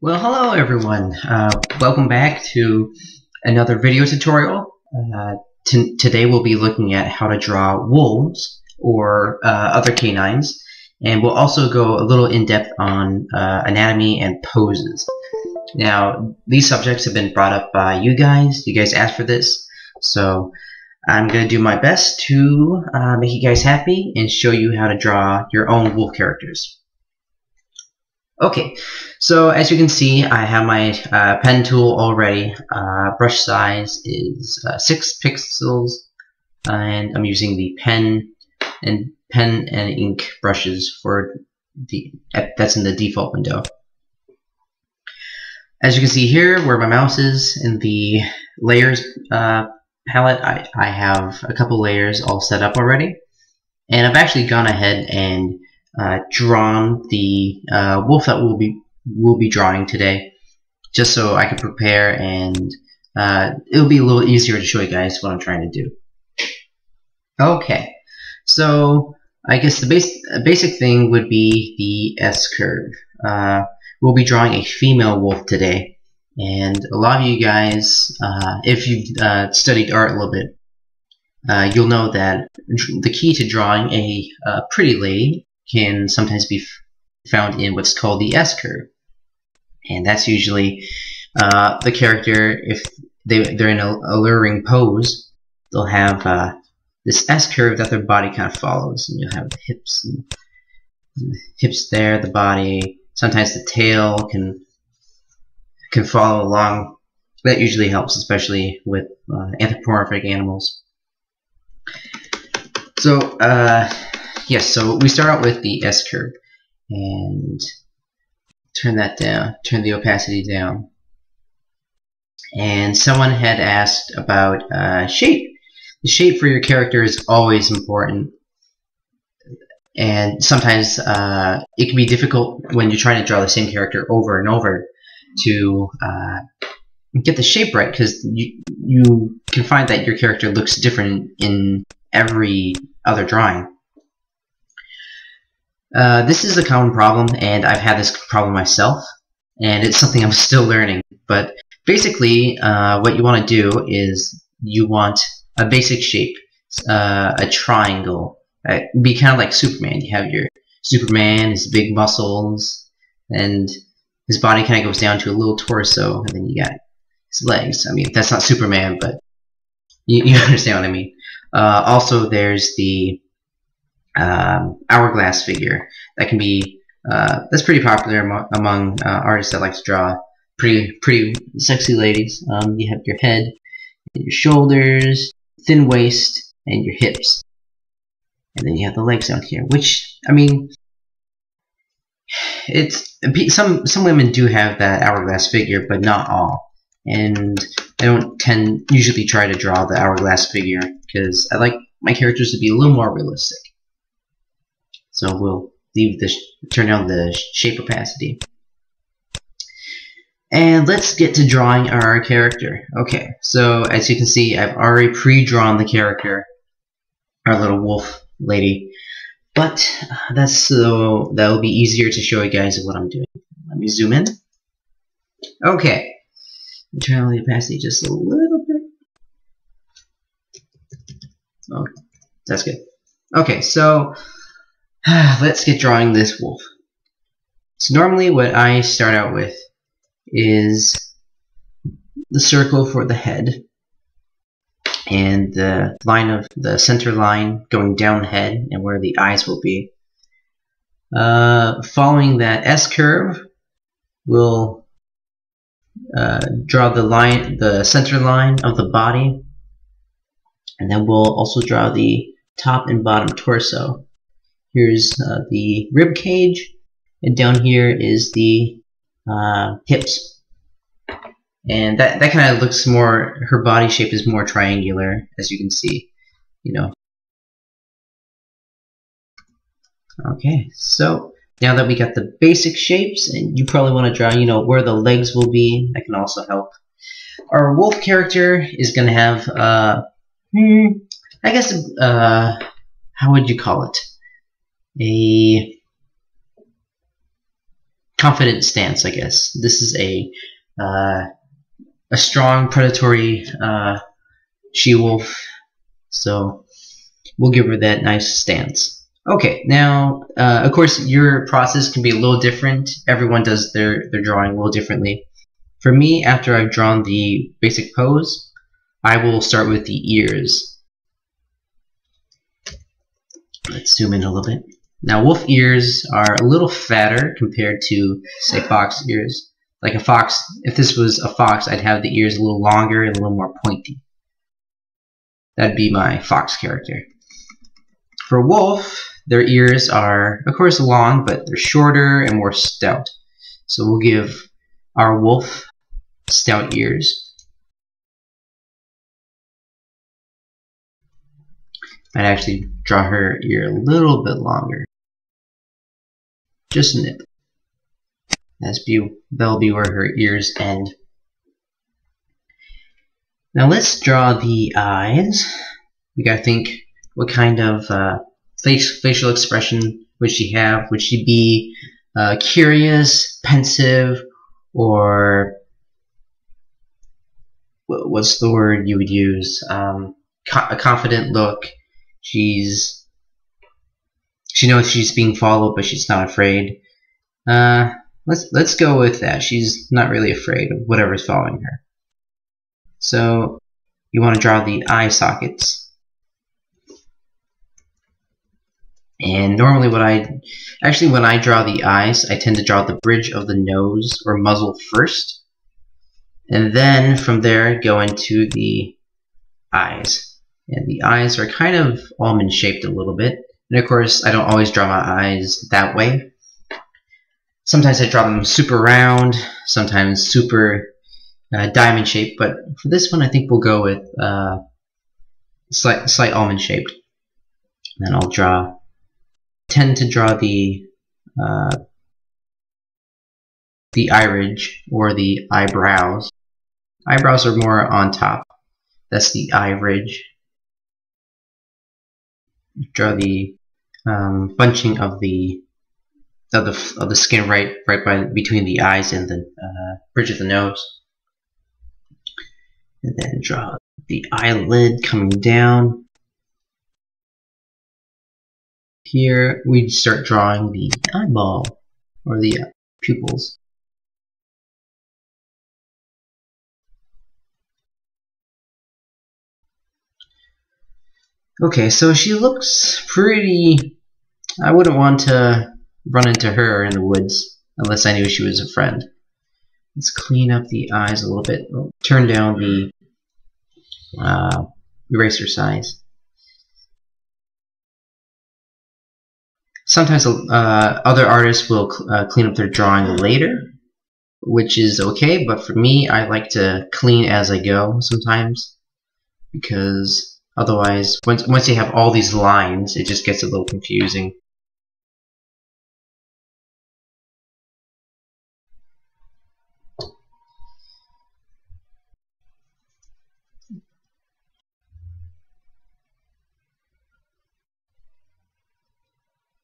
Well, hello everyone. Welcome back to another video tutorial. Today we'll be looking at how to draw wolves or other canines, and we'll also go a little in-depth on anatomy and poses. Now, these subjects have been brought up by you guys. You guys asked for this, so I'm going to do my best to make you guys happy and show you how to draw your own wolf characters. Okay, so as you can see, I have my pen tool already. Brush size is 6 pixels, and I'm using the pen and ink brushes for that's in the default window. As you can see here, where my mouse is in the layers palette, I have a couple layers all set up already, and I've actually gone ahead and drawn the wolf that we'll be drawing today, just so I can prepare, and it'll be a little easier to show you guys what I'm trying to do. Okay, so I guess the basic thing would be the S curve. We'll be drawing a female wolf today, and a lot of you guys, if you've studied art a little bit, you'll know that the key to drawing a pretty lady can sometimes be found in what's called the S curve, and that's usually the character, if they're in a alluring pose, they'll have this S curve that their body kind of follows, and you'll have the hips and the hips there, the body. Sometimes the tail can follow along. That usually helps, especially with anthropomorphic animals. So yes, so we start out with the S curve, and turn that down, turn the opacity down. And someone had asked about shape. The shape for your character is always important, and sometimes it can be difficult when you're trying to draw the same character over and over to get the shape right, because you can find that your character looks different in every other drawing. This is a common problem, and I've had this problem myself, and it's something I'm still learning. But basically, what you want to do is you want a basic shape, a triangle. Be kind of like Superman. You have your Superman, his big muscles, and his body kind of goes down to a little torso, and then you got his legs. I mean, that's not Superman, but you understand what I mean. Also, there's the hourglass figure that can be that's pretty popular among artists that like to draw pretty sexy ladies. You have your head, and your shoulders, thin waist, and your hips, and then you have the legs out here. Which, I mean, it's some women do have that hourglass figure, but not all. And I don't usually try to draw the hourglass figure because I like my characters to be a little more realistic. So we'll turn down the shape opacity. And let's get to drawing our character. Okay, so as you can see, I've already pre-drawn the character, our little wolf lady. But that'll be easier to show you guys what I'm doing. Let me zoom in. Okay, turn on the opacity just a little bit. Oh, that's good. Okay, so let's get drawing this wolf. So normally what I start out with is the circle for the head, and the line of the center line going down the head and where the eyes will be. Following that S curve, we'll draw the center line of the body, and then we'll also draw the top and bottom torso. Here's the rib cage, and down here is the hips. And that kind of looks more, her body shape is more triangular, as you can see, you know. Okay, so now that we got the basic shapes, and you probably want to draw, you know, where the legs will be, that can also help. Our wolf character is going to have, I guess, how would you call it? A confident stance, I guess. This is a strong predatory she-wolf, so we'll give her that nice stance. Okay, now of course your process can be a little different. Everyone does their drawing a little differently. For me, after I've drawn the basic pose, I will start with the ears. Let's zoom in a little bit. Now wolf ears are a little fatter compared to, say, fox ears. Like a fox, if this was a fox, I'd have the ears a little longer and a little more pointy. That'd be my fox character. For wolf, their ears are, of course, long, but they're shorter and more stout. So we'll give our wolf stout ears. I'd actually draw her ear a little bit longer. Just a nip. That'll be where her ears end. Now let's draw the eyes. We gotta think, what kind of facial expression would she have? Would she be curious, pensive, or what's the word you would use? A confident look. She knows she's being followed, but she's not afraid. Let's go with that. She's not really afraid of whatever's following her. So you want to draw the eye sockets. And normally when I draw the eyes, I tend to draw the bridge of the nose or muzzle first. And then from there go into the eyes. And the eyes are kind of almond shaped a little bit. And of course, I don't always draw my eyes that way. Sometimes I draw them super round, sometimes super diamond shaped, but for this one I think we'll go with slight almond shaped. And then I'll tend to draw the iridge or the eyebrows. Eyebrows are more on top. That's the eye ridge. Draw the bunching of the skin right between the eyes and the bridge of the nose, and then draw the eyelid coming down. Here we start drawing the eyeball or the pupils. Okay, so she looks pretty. I wouldn't want to run into her in the woods unless I knew she was a friend. Let's clean up the eyes a little bit. We'll turn down the eraser size. Sometimes other artists will clean up their drawing later, which is okay, but for me, I like to clean as I go sometimes, because otherwise, once you have all these lines, it just gets a little confusing.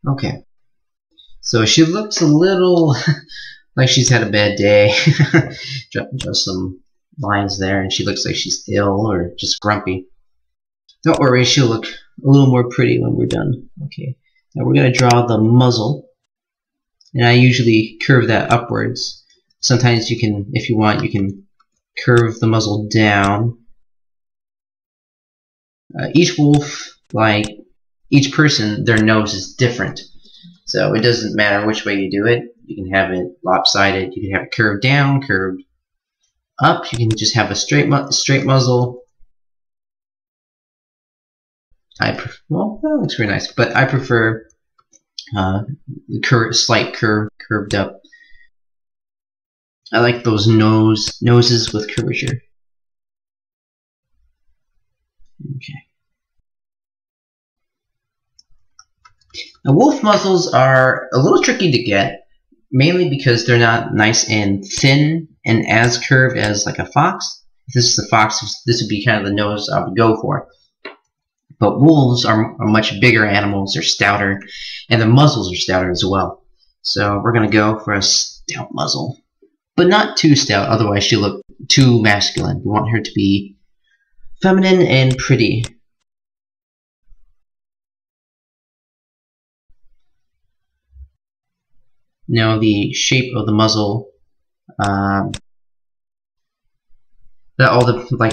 Okay, so she looks a little like she's had a bad day. Just some lines there, and she looks like she's ill or just grumpy. Don't worry, she'll look a little more pretty when we're done. Okay, now we're going to draw the muzzle, and I usually curve that upwards. Sometimes you can, if you want, you can curve the muzzle down. Each wolf, like each person, their nose is different, so it doesn't matter which way you do it. You can have it lopsided, you can have it curved down, curved up, you can just have a straight muzzle. Well, that looks very nice, but I prefer the slight curved up. I like those noses with curvature. Okay. Now, wolf muzzles are a little tricky to get, mainly because they're not nice and thin and as curved as like a fox. If this is a fox, this would be kind of the nose I would go for. But wolves are much bigger animals, they're stouter, and the muzzles are stouter as well. So we're going to go for a stout muzzle. But not too stout, otherwise she'll look too masculine. We want her to be feminine and pretty. Now the shape of the muzzle, like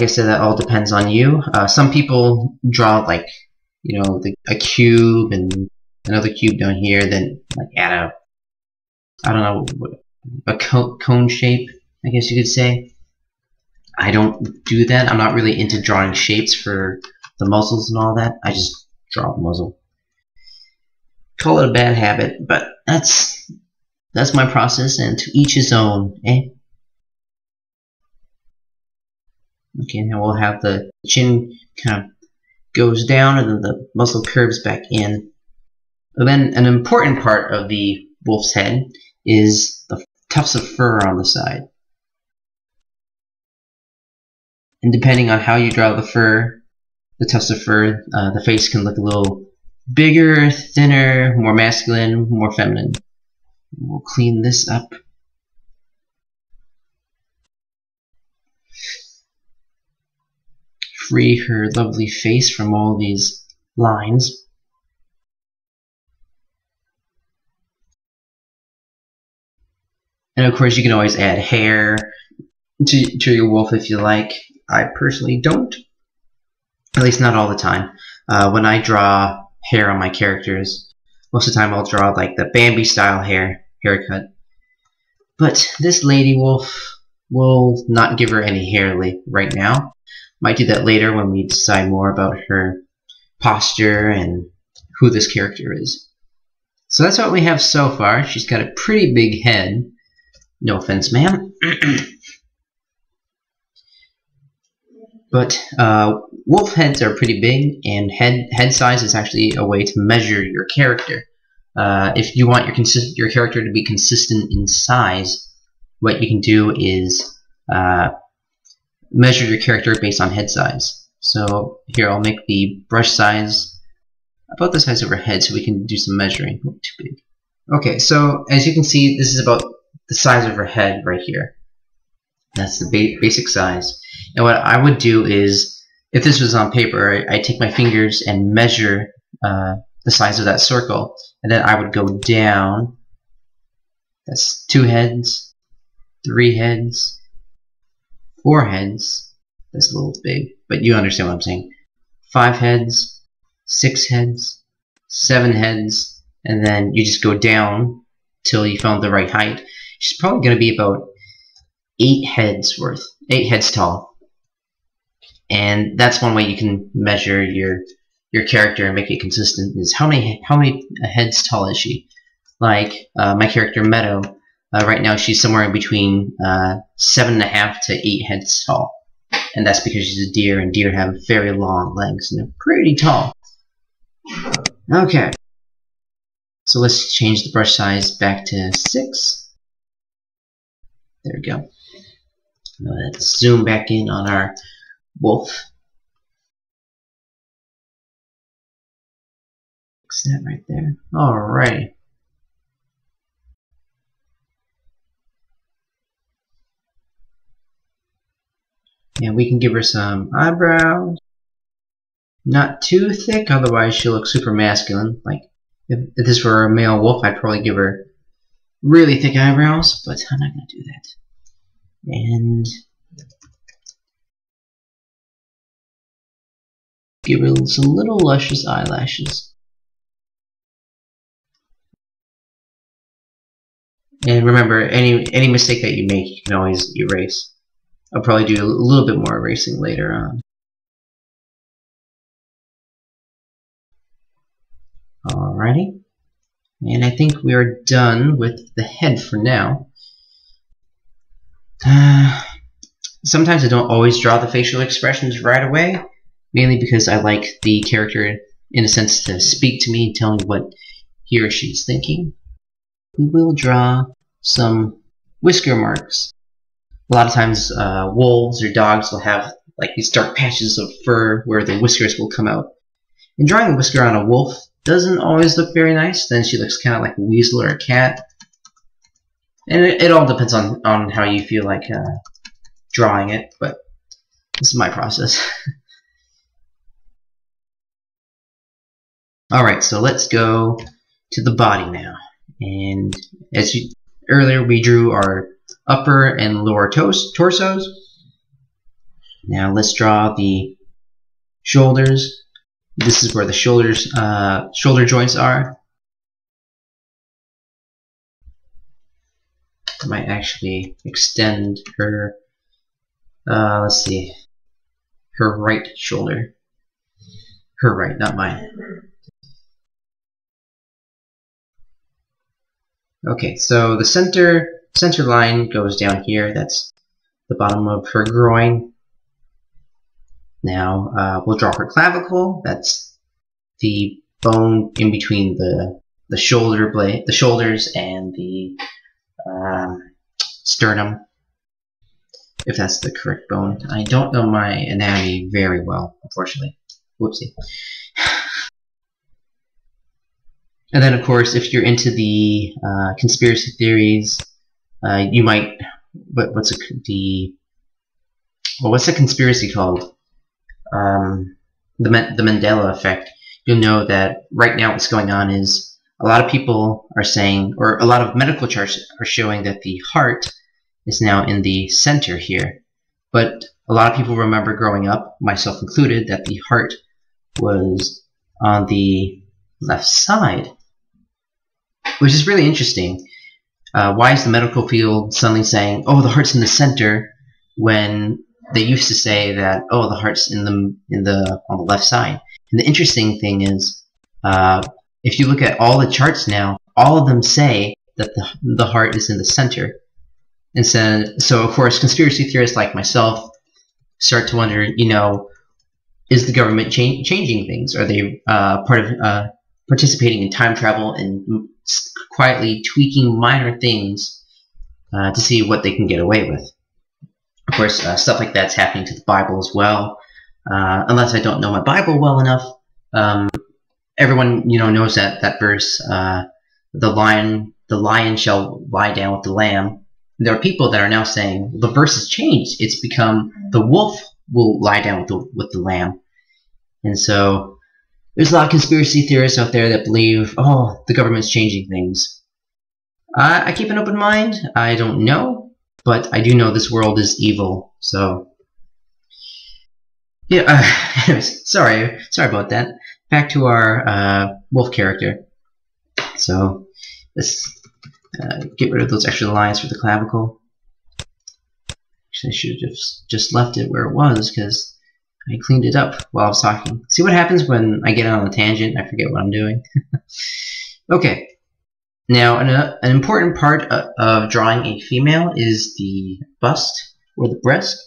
I said, that all depends on you. Some people draw like, you know, a cube and another cube down here, then like add a, I don't know, a cone shape, I guess you could say. I don't do that. I'm not really into drawing shapes for the muzzles and all that. I just draw the muzzle. Call it a bad habit, but that's my process, and to each his own, eh? Okay, now we'll have the chin kind of goes down and then the muzzle curves back in. And then an important part of the wolf's head is the tufts of fur on the side. And depending on how you draw the fur, the tufts of fur, the face can look a little bigger, thinner, more masculine, more feminine. We'll clean this up. Free her lovely face from all these lines. And of course you can always add hair to your wolf if you like. I personally don't. At least not all the time. When I draw hair on my characters, most of the time I'll draw like the Bambi style haircut. But this lady wolf will not give her any hair right now. Might do that later when we decide more about her posture and who this character is. So that's what we have so far. She's got a pretty big head. No offense, ma'am. But wolf heads are pretty big, and head size is actually a way to measure your character. If you want your character to be consistent in size, what you can do is measure your character based on head size. So here I'll make the brush size about the size of her head so we can do some measuring. Oh, too big. Okay, so as you can see, this is about the size of her head right here. That's the basic size. And what I would do is, if this was on paper, I'd take my fingers and measure the size of that circle, and then I would go down. That's 2 heads, 3 heads, 4 heads. That's a little big, but you understand what I'm saying. 5 heads, 6 heads, 7 heads, and then you just go down till you found the right height. She's probably going to be about 8 heads worth, 8 heads tall. And that's one way you can measure your character and make it consistent, is how many heads tall is she? Like my character Meadow, right now she's somewhere in between 7.5 to 8 heads tall. And that's because she's a deer, and deer have very long legs and they're pretty tall. Okay. So let's change the brush size back to 6. There we go. Let's zoom back in on our wolf. Fix that right there. Alright. And we can give her some eyebrows. Not too thick, otherwise she'll look super masculine. Like, if this were a male wolf, I'd probably give her really thick eyebrows, but I'm not going to do that. And give her some little luscious eyelashes. And remember, any mistake that you make, you can always erase. I'll probably do a little bit more erasing later on. Alrighty. And I think we are done with the head for now. Sometimes I don't always draw the facial expressions right away, mainly because I like the character, in a sense, to speak to me and tell me what he or she is thinking. We will draw some whisker marks. A lot of times wolves or dogs will have like these dark patches of fur where the whiskers will come out. And drawing a whisker on a wolf doesn't always look very nice. Then she looks kind of like a weasel or a cat. And it all depends on how you feel like drawing it, but this is my process. Alright, so let's go to the body now. And earlier we drew our upper and lower torsos. Now let's draw the shoulders. This is where the shoulder joints are. I might actually extend her, let's see, her right shoulder. Her right, not mine. Okay, so the center line goes down here. That's the bottom of her groin. Now we'll draw her clavicle. That's the bone in between the shoulder blade, the shoulders, and the sternum, if that's the correct bone. I don't know my anatomy very well, unfortunately. Whoopsie. And then, of course, if you're into the conspiracy theories, you might. What's the conspiracy called? The Mandela effect. You'll know that right now what's going on is a lot of people are saying, or a lot of medical charts are showing that the heart is now in the center here. But a lot of people remember growing up, myself included, that the heart was on the left side, which is really interesting. Why is the medical field suddenly saying, oh, the heart's in the center, when they used to say that, oh, the heart's on the left side? And the interesting thing is, if you look at all the charts now, all of them say that the heart is in the center. And so of course, conspiracy theorists like myself start to wonder, is the government changing things? Are they participating in time travel and quietly tweaking minor things to see what they can get away with? Of course, stuff like that's happening to the Bible as well. Unless I don't know my Bible well enough, everyone knows that verse. The lion shall lie down with the lamb. There are people that are now saying the verse has changed. It's become the wolf will lie down with the lamb. And so there's a lot of conspiracy theorists out there that believe, oh, the government's changing things. I keep an open mind. I don't know, but I do know this world is evil. So yeah. Anyways, sorry about that. Back to our wolf character. So let's get rid of those extra lines for the clavicle. Actually, I should have just left it where it was, because I cleaned it up while I was talking. See what happens when I get on a tangent? I forget what I'm doing. Okay. Now, an important part of drawing a female is the bust, or the breast.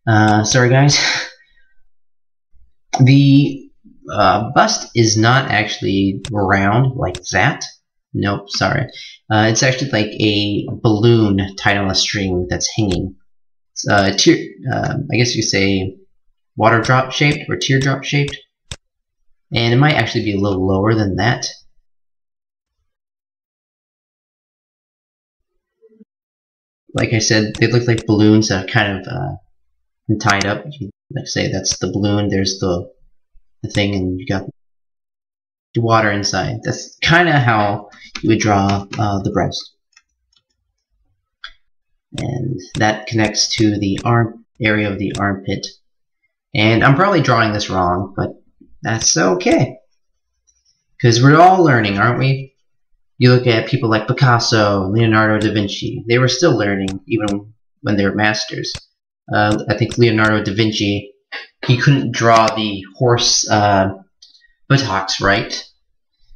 Sorry, guys. The bust is not actually round like that. Nope, sorry. It's actually like a balloon tied on a string that's hanging. It's I guess you could say water drop shaped or teardrop shaped. And it might actually be a little lower than that. Like I said, they look like balloons that are kind of been tied up. Like say that's the balloon, there's the thing, and you got the water inside. That's kind of how you would draw the breast. And that connects to the arm area of the armpit. And I'm probably drawing this wrong, but that's okay. Because we're all learning, aren't we? You look at people like Picasso, Leonardo da Vinci. They were still learning, even when they were masters. I think Leonardo da Vinci, he couldn't draw the horse buttocks right.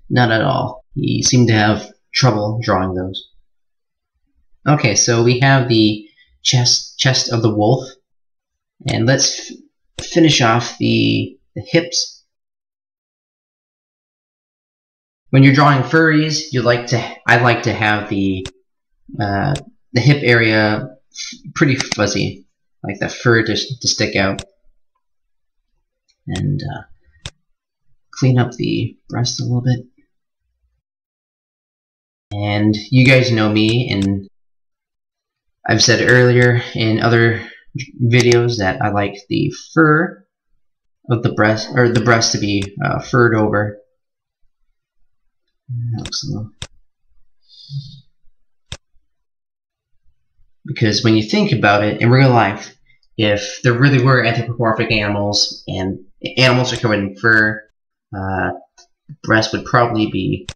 Not at all. He seemed to have trouble drawing those. Okay, so we have the chest of the wolf. And let's finish off the hips. When you're drawing furries, I like to have the hip area pretty fuzzy, like the fur to stick out, and clean up the breast a little bit. And you guys know me, and I've said earlier in other videos that I like the fur of the breast, or the breast, to be furred over. That looks a little... Because when you think about it, in real life, if there really were anthropomorphic animals and animals are covered in fur, breast would probably be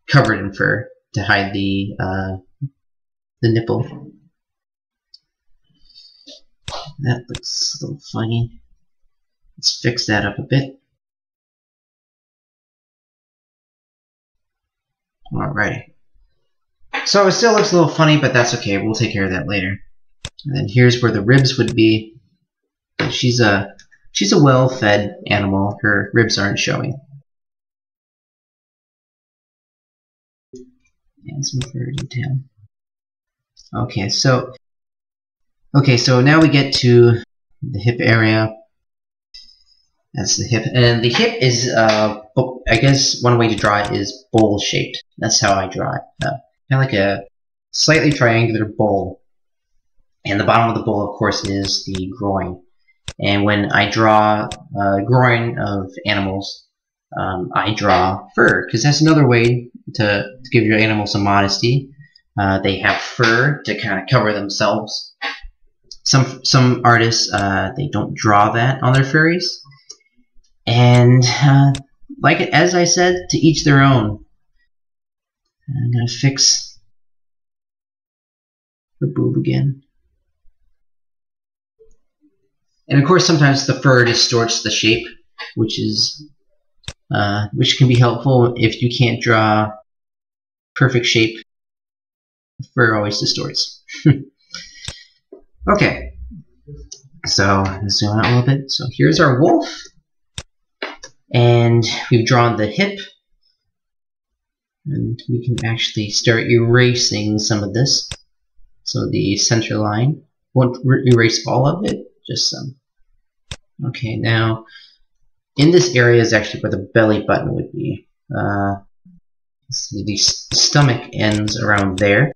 covered in fur to hide the nipple. That looks a little funny. Let's fix that up a bit. Alrighty. So it still looks a little funny, but that's okay. We'll take care of that later. And then here's where the ribs would be. She's a well-fed animal. Her ribs aren't showing. And some fur detail. Okay, so now we get to the hip area. That's the hip, and the hip is, I guess one way to draw it is bowl-shaped. That's how I draw it. Kind of like a slightly triangular bowl. And the bottom of the bowl, of course, is the groin. And when I draw groin of animals, I draw fur, because that's another way to give your animal some modesty. They have fur to kind of cover themselves. Some artists, they don't draw that on their furries. And as I said, to each their own. I'm gonna fix her boob again. And of course, sometimes the fur distorts the shape, which can be helpful if you can't draw perfect shape. The fur always distorts. Okay, so let's zoom out a little bit. So here's our wolf, and we've drawn the hip, and we can actually start erasing some of this. So the center line won't erase all of it, just some. Okay, now in this area is actually where the belly button would be. See, the stomach ends around there.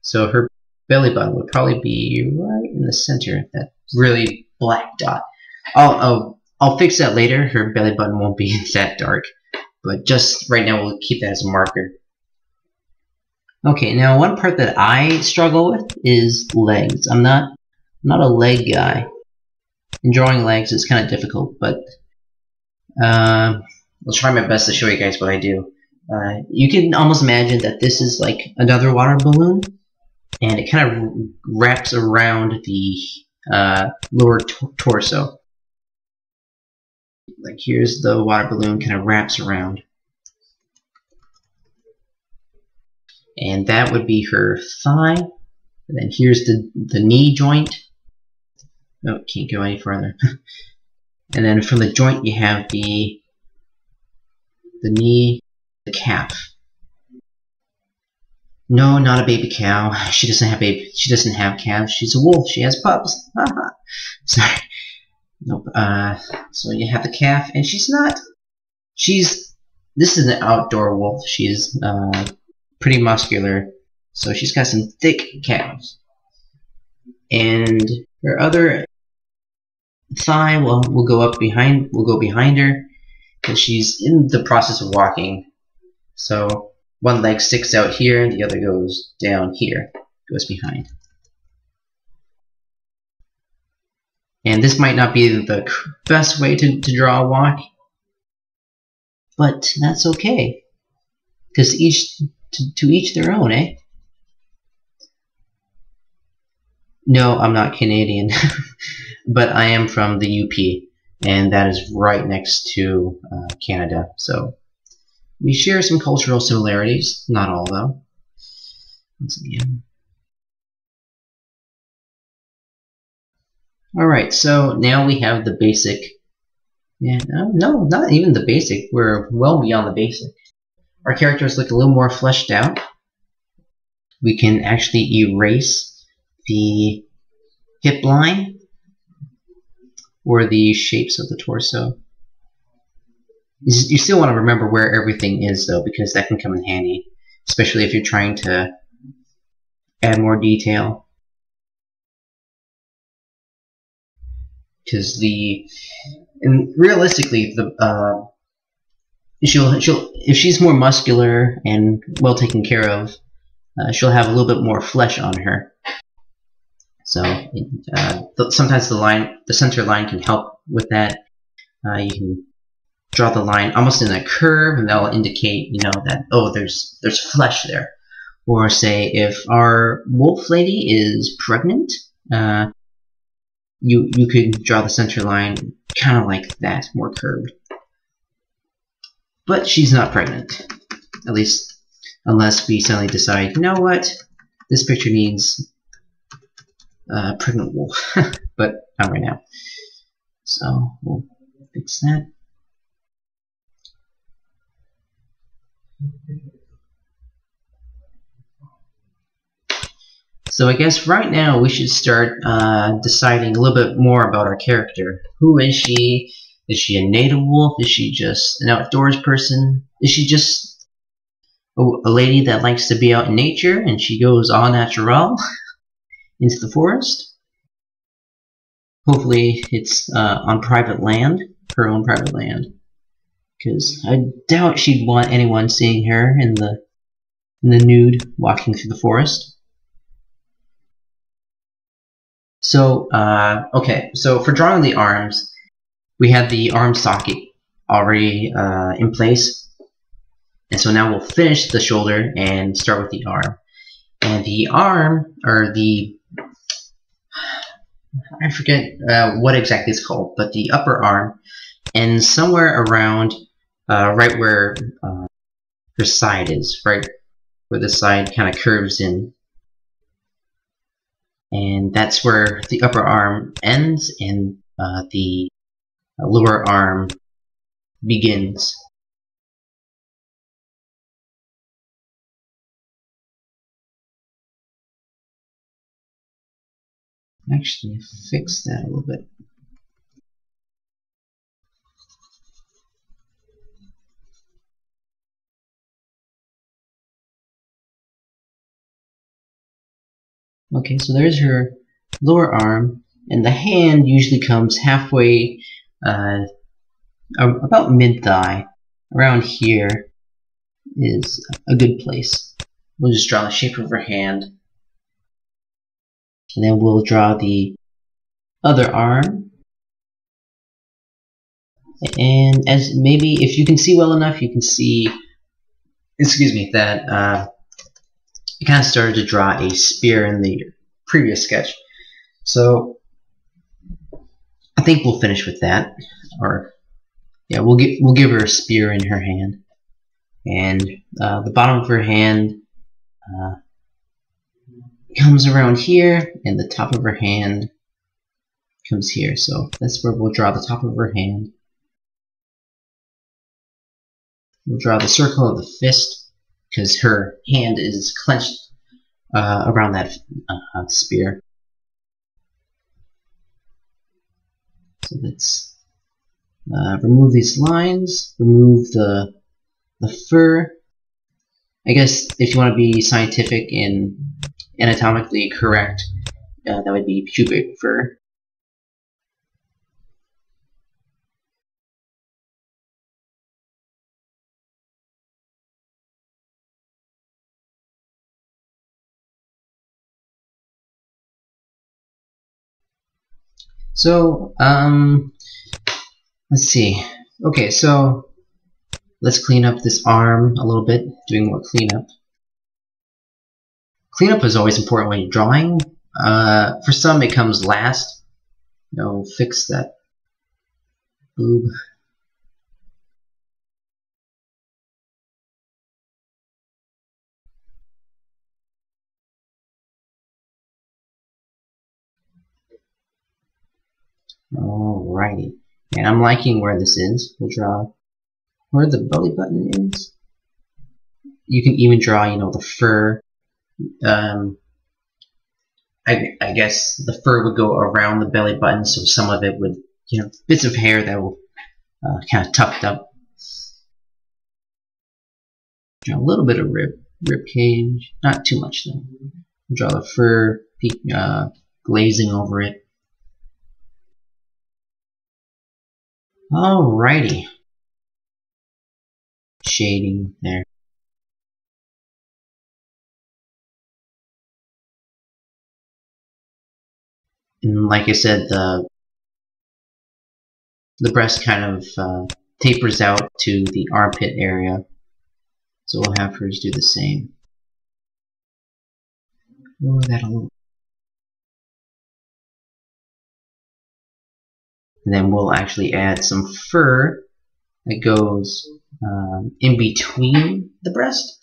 So her belly button would probably be right in the center, that really black dot. I'll fix that later. Her belly button won't be that dark, but just right now we'll keep that as a marker. Okay, now one part that I struggle with is legs. I'm not a leg guy. And drawing legs is kind of difficult, but I'll try my best to show you guys what I do. You can almost imagine that this is like another water balloon, and it kind of wraps around the lower torso. Like here's the water balloon, kind of wraps around. And that would be her thigh. And then here's the knee joint. Oh, can't go any further. And then from the joint you have the knee, the calf. No, not a baby cow. She doesn't have calves. She's a wolf. She has pups. Sorry. Nope. So you have the calf, and this is an outdoor wolf. She's pretty muscular, so she's got some thick calves. And her other thigh, well, will go behind her, because she's in the process of walking. So one leg sticks out here, and the other goes down here, goes behind. And this might not be the best way to draw a walk, but that's okay, because to each their own, eh? No, I'm not Canadian, but I am from the UP, and that is right next to Canada. So we share some cultural similarities, not all though. Once again. Alright, so now we have the basic. Yeah, no, not even the basic. We're well beyond the basic. Our characters look a little more fleshed out. We can actually erase the hip line or the shapes of the torso. You still want to remember where everything is, though, because that can come in handy, especially if you're trying to add more detail, because realistically she'll if she's more muscular and well taken care of, she'll have a little bit more flesh on her. So sometimes the center line can help with that. You can draw the line almost in a curve, and that'll indicate, that there's flesh there. Or say if our wolf lady is pregnant, you could draw the center line kind of like that, more curved. But she's not pregnant, at least unless we suddenly decide, you know what, this picture needs pregnant wolf, but not right now. So we'll fix that. So I guess right now we should start deciding a little bit more about our character. Who is she? Is she a native wolf? Is she just an outdoors person? Is she just a lady that likes to be out in nature and she goes all natural into the forest? Hopefully it's on private land, her own private land, because I doubt she'd want anyone seeing her in the nude walking through the forest. So, okay, so for drawing the arms, we had the arm socket already in place. And so now we'll finish the shoulder and start with the arm. And the arm, or I forget what exactly it's called, but the upper arm ends somewhere around right where her side is, right where the side kind of curves in. And that's where the upper arm ends and the lower arm begins. Actually, fix that a little bit. Okay, so there's her lower arm, and the hand usually comes halfway, about mid-thigh. Around here is a good place. We'll just draw the shape of her hand, and then we'll draw the other arm. And as maybe if you can see well enough, you can see, that I kind of started to draw a spear in the previous sketch. So I think we'll finish with that, or yeah, we'll give her a spear in her hand, and the bottom of her hand comes around here, and the top of her hand comes here. So that's where we'll draw the top of her hand. We'll draw the circle of the fist, because her hand is clenched around that spear. So let's remove these lines, remove the fur. I guess if you want to be scientific and anatomically correct, that would be pubic fur. So, let's see. Okay, so let's clean up this arm a little bit, doing more cleanup. Cleanup is always important when you're drawing. For some, it comes last. Fix that boob. Alrighty. And I'm liking where this is. We'll draw where the belly button is. You can even draw, the fur. I guess the fur would go around the belly button, so some of it would, bits of hair that will kind of tucked up. Draw a little bit of rib cage, not too much though. Draw the fur glazing over it. Alrighty. Shading there. And like I said, the breast kind of tapers out to the armpit area. So we'll have hers do the same. Lower that a little. And then we'll actually add some fur that goes in between the breast,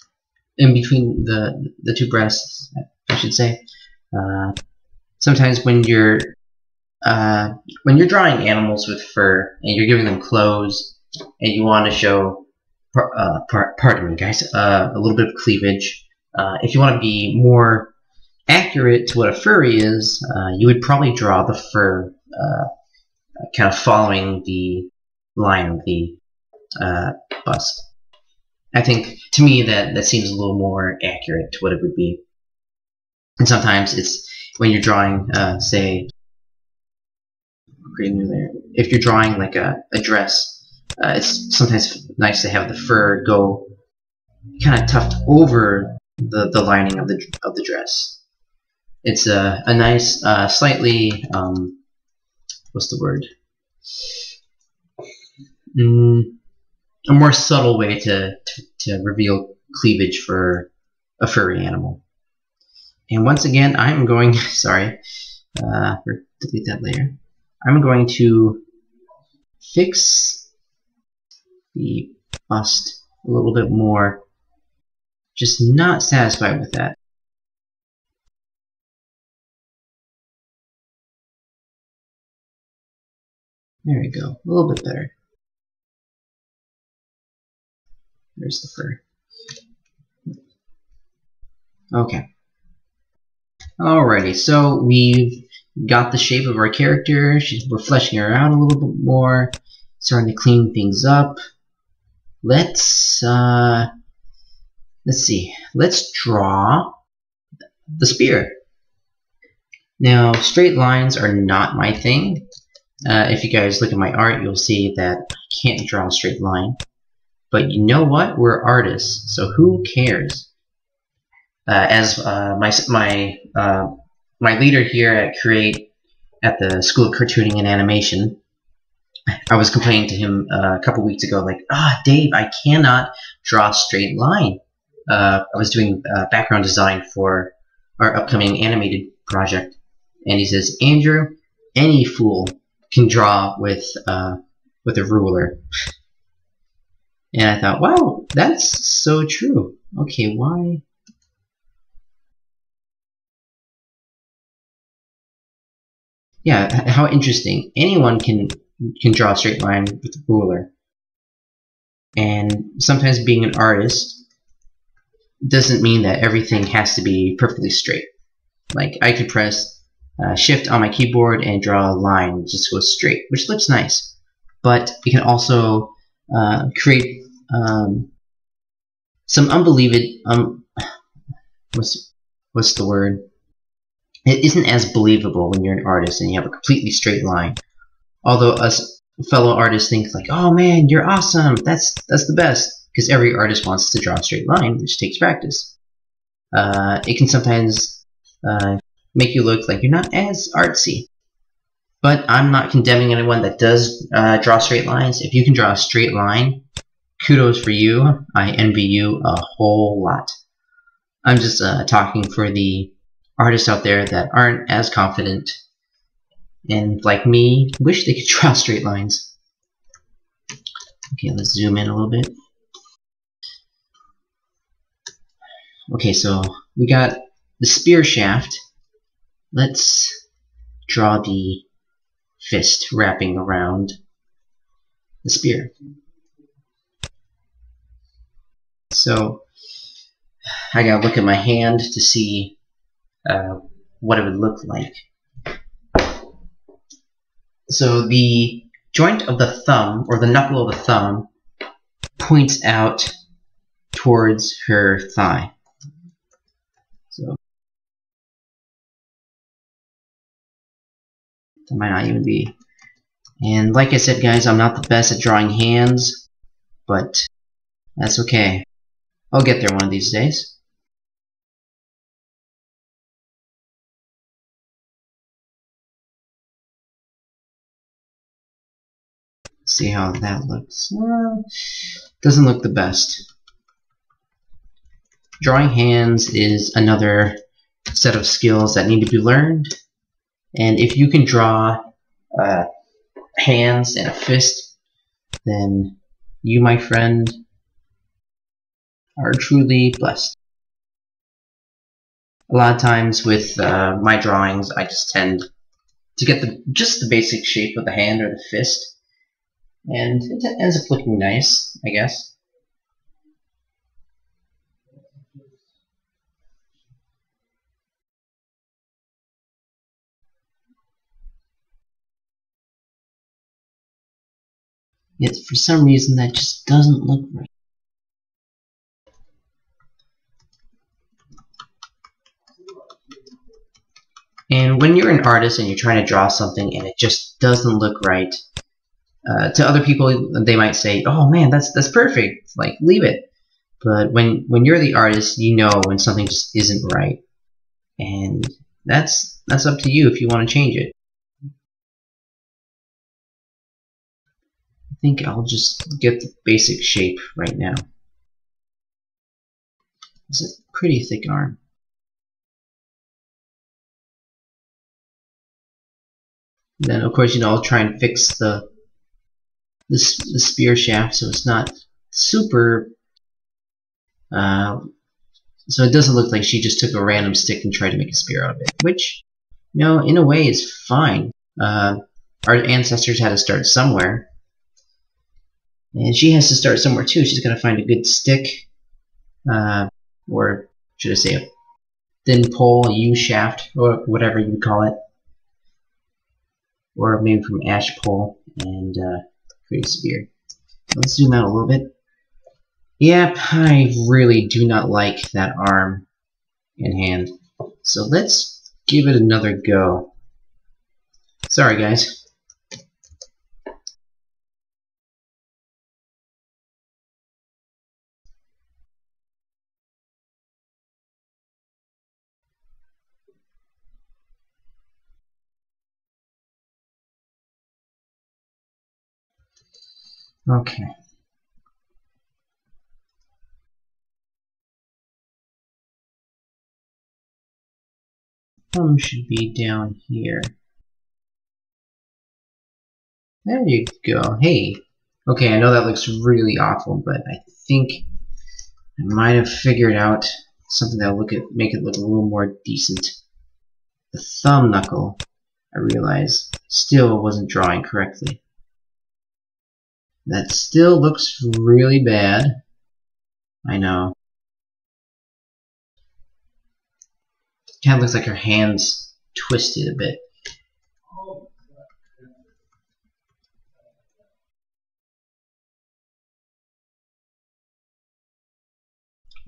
in between the two breasts, I should say. Sometimes when you're drawing animals with fur and you're giving them clothes and you want to show, pardon me guys, a little bit of cleavage, if you want to be more accurate to what a furry is, you would probably draw the fur kind of following the line of the bust. I think, to me, that seems a little more accurate to what it would be. And sometimes it's when you're drawing, say, if you're drawing like a dress, it's sometimes nice to have the fur go kind of tucked over the lining of the dress. It's a nice, slightly, what's the word? A more subtle way to reveal cleavage for a furry animal. And once again, I'm going, sorry, delete that layer. I'm going to fix the bust a little bit more. Just not satisfied with that. There we go, a little bit better. There's the fur. Okay. Alrighty, so we've got the shape of our character. We're fleshing her out a little bit more, starting to clean things up. Let's see. Let's draw the spear. Now, straight lines are not my thing. If you guys look at my art, you'll see that I can't draw a straight line. But you know what? We're artists, so who cares? As my leader here at Create at the School of Cartooning and Animation, I was complaining to him a couple weeks ago, like, Dave, I cannot draw a straight line. I was doing background design for our upcoming animated project, and he says, Andrew, any fool can draw with a ruler. And I thought, wow, that's so true. Okay, why? Yeah, how interesting. Anyone can draw a straight line with a ruler. And sometimes being an artist doesn't mean that everything has to be perfectly straight. Like, I could press Shift on my keyboard and draw a line that just goes straight, which looks nice. But you can also create some unbelievable, what's the word? It isn't as believable when you're an artist and you have a completely straight line. Although us fellow artists think like, oh man, you're awesome, that's the best, because every artist wants to draw a straight line, which takes practice. It can sometimes make you look like you're not as artsy. But I'm not condemning anyone that does draw straight lines. If you can draw a straight line, kudos for you. I envy you a whole lot. I'm just talking for the artists out there that aren't as confident and, like me, wish they could draw straight lines. Okay, let's zoom in a little bit. Okay, so we got the spear shaft. Let's draw the fist wrapping around the spear. So I gotta look at my hand to see what it would look like. So the joint of the thumb, or the knuckle of the thumb, points out towards her thigh. So That might not even be. And like I said, guys, I'm not the best at drawing hands, but that's okay. I'll get there one of these days. See how that looks. Doesn't look the best. Drawing hands is another set of skills that need to be learned. And if you can draw hands and a fist, then you, my friend, are truly blessed. A lot of times with my drawings, I just tend to get just the basic shape of the hand or the fist, and it ends up looking nice, I guess. Yet for some reason that just doesn't look right. And when you're an artist and you're trying to draw something and it just doesn't look right, to other people they might say, "Oh man, that's perfect. Like, leave it." But when you're the artist, you know when something just isn't right, and that's up to you if you want to change it. I think I'll just get the basic shape right now. It's a pretty thick arm. And then of course, I'll try and fix the spear shaft so it's not super. So it doesn't look like she just took a random stick and tried to make a spear out of it, which, in a way is fine. Our ancestors had to start somewhere, and she has to start somewhere too. She's got to find a good stick, or should I say a thin pole, a U-shaft, or whatever you would call it, or maybe from ash pole, and create a spear. Let's zoom out a little bit. Yep, I really do not like that arm and hand. So let's give it another go. Sorry, guys. Okay. Thumb should be down here. There you go. Hey. Okay, I know that looks really awful, but I think I might have figured out something that'll make it look a little more decent. The thumb knuckle, I realize, still wasn't drawing correctly. That still looks really bad. I know. Kind of looks like her hand's twisted a bit.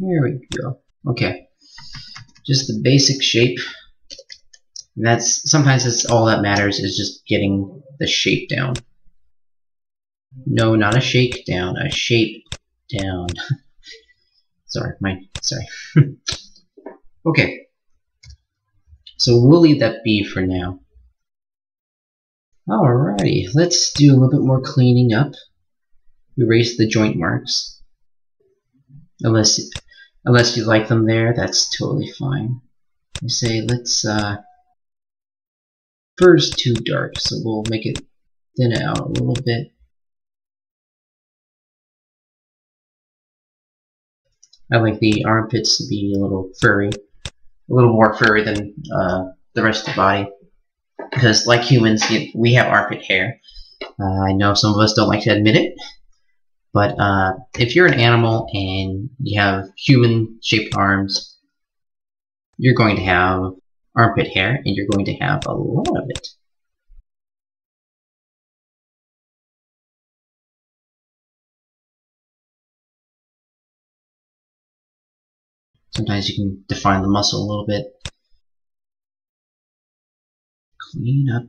Here we go. Okay. Just the basic shape. And sometimes that's all that matters, is just getting the shape down. No, not a shake down, a shape down. sorry. Okay. So we'll leave that be for now. Alrighty, let's do a little bit more cleaning up. Erase the joint marks. Unless you like them there, that's totally fine. I say let's first too dark, so we'll make it thin it out a little bit. I like the armpits to be a little furry, a little more furry than the rest of the body, because like humans, we have armpit hair. I know some of us don't like to admit it, but if you're an animal and you have human-shaped arms, you're going to have armpit hair, and you're going to have a lot of it. Sometimes you can define the muscle a little bit. Clean up.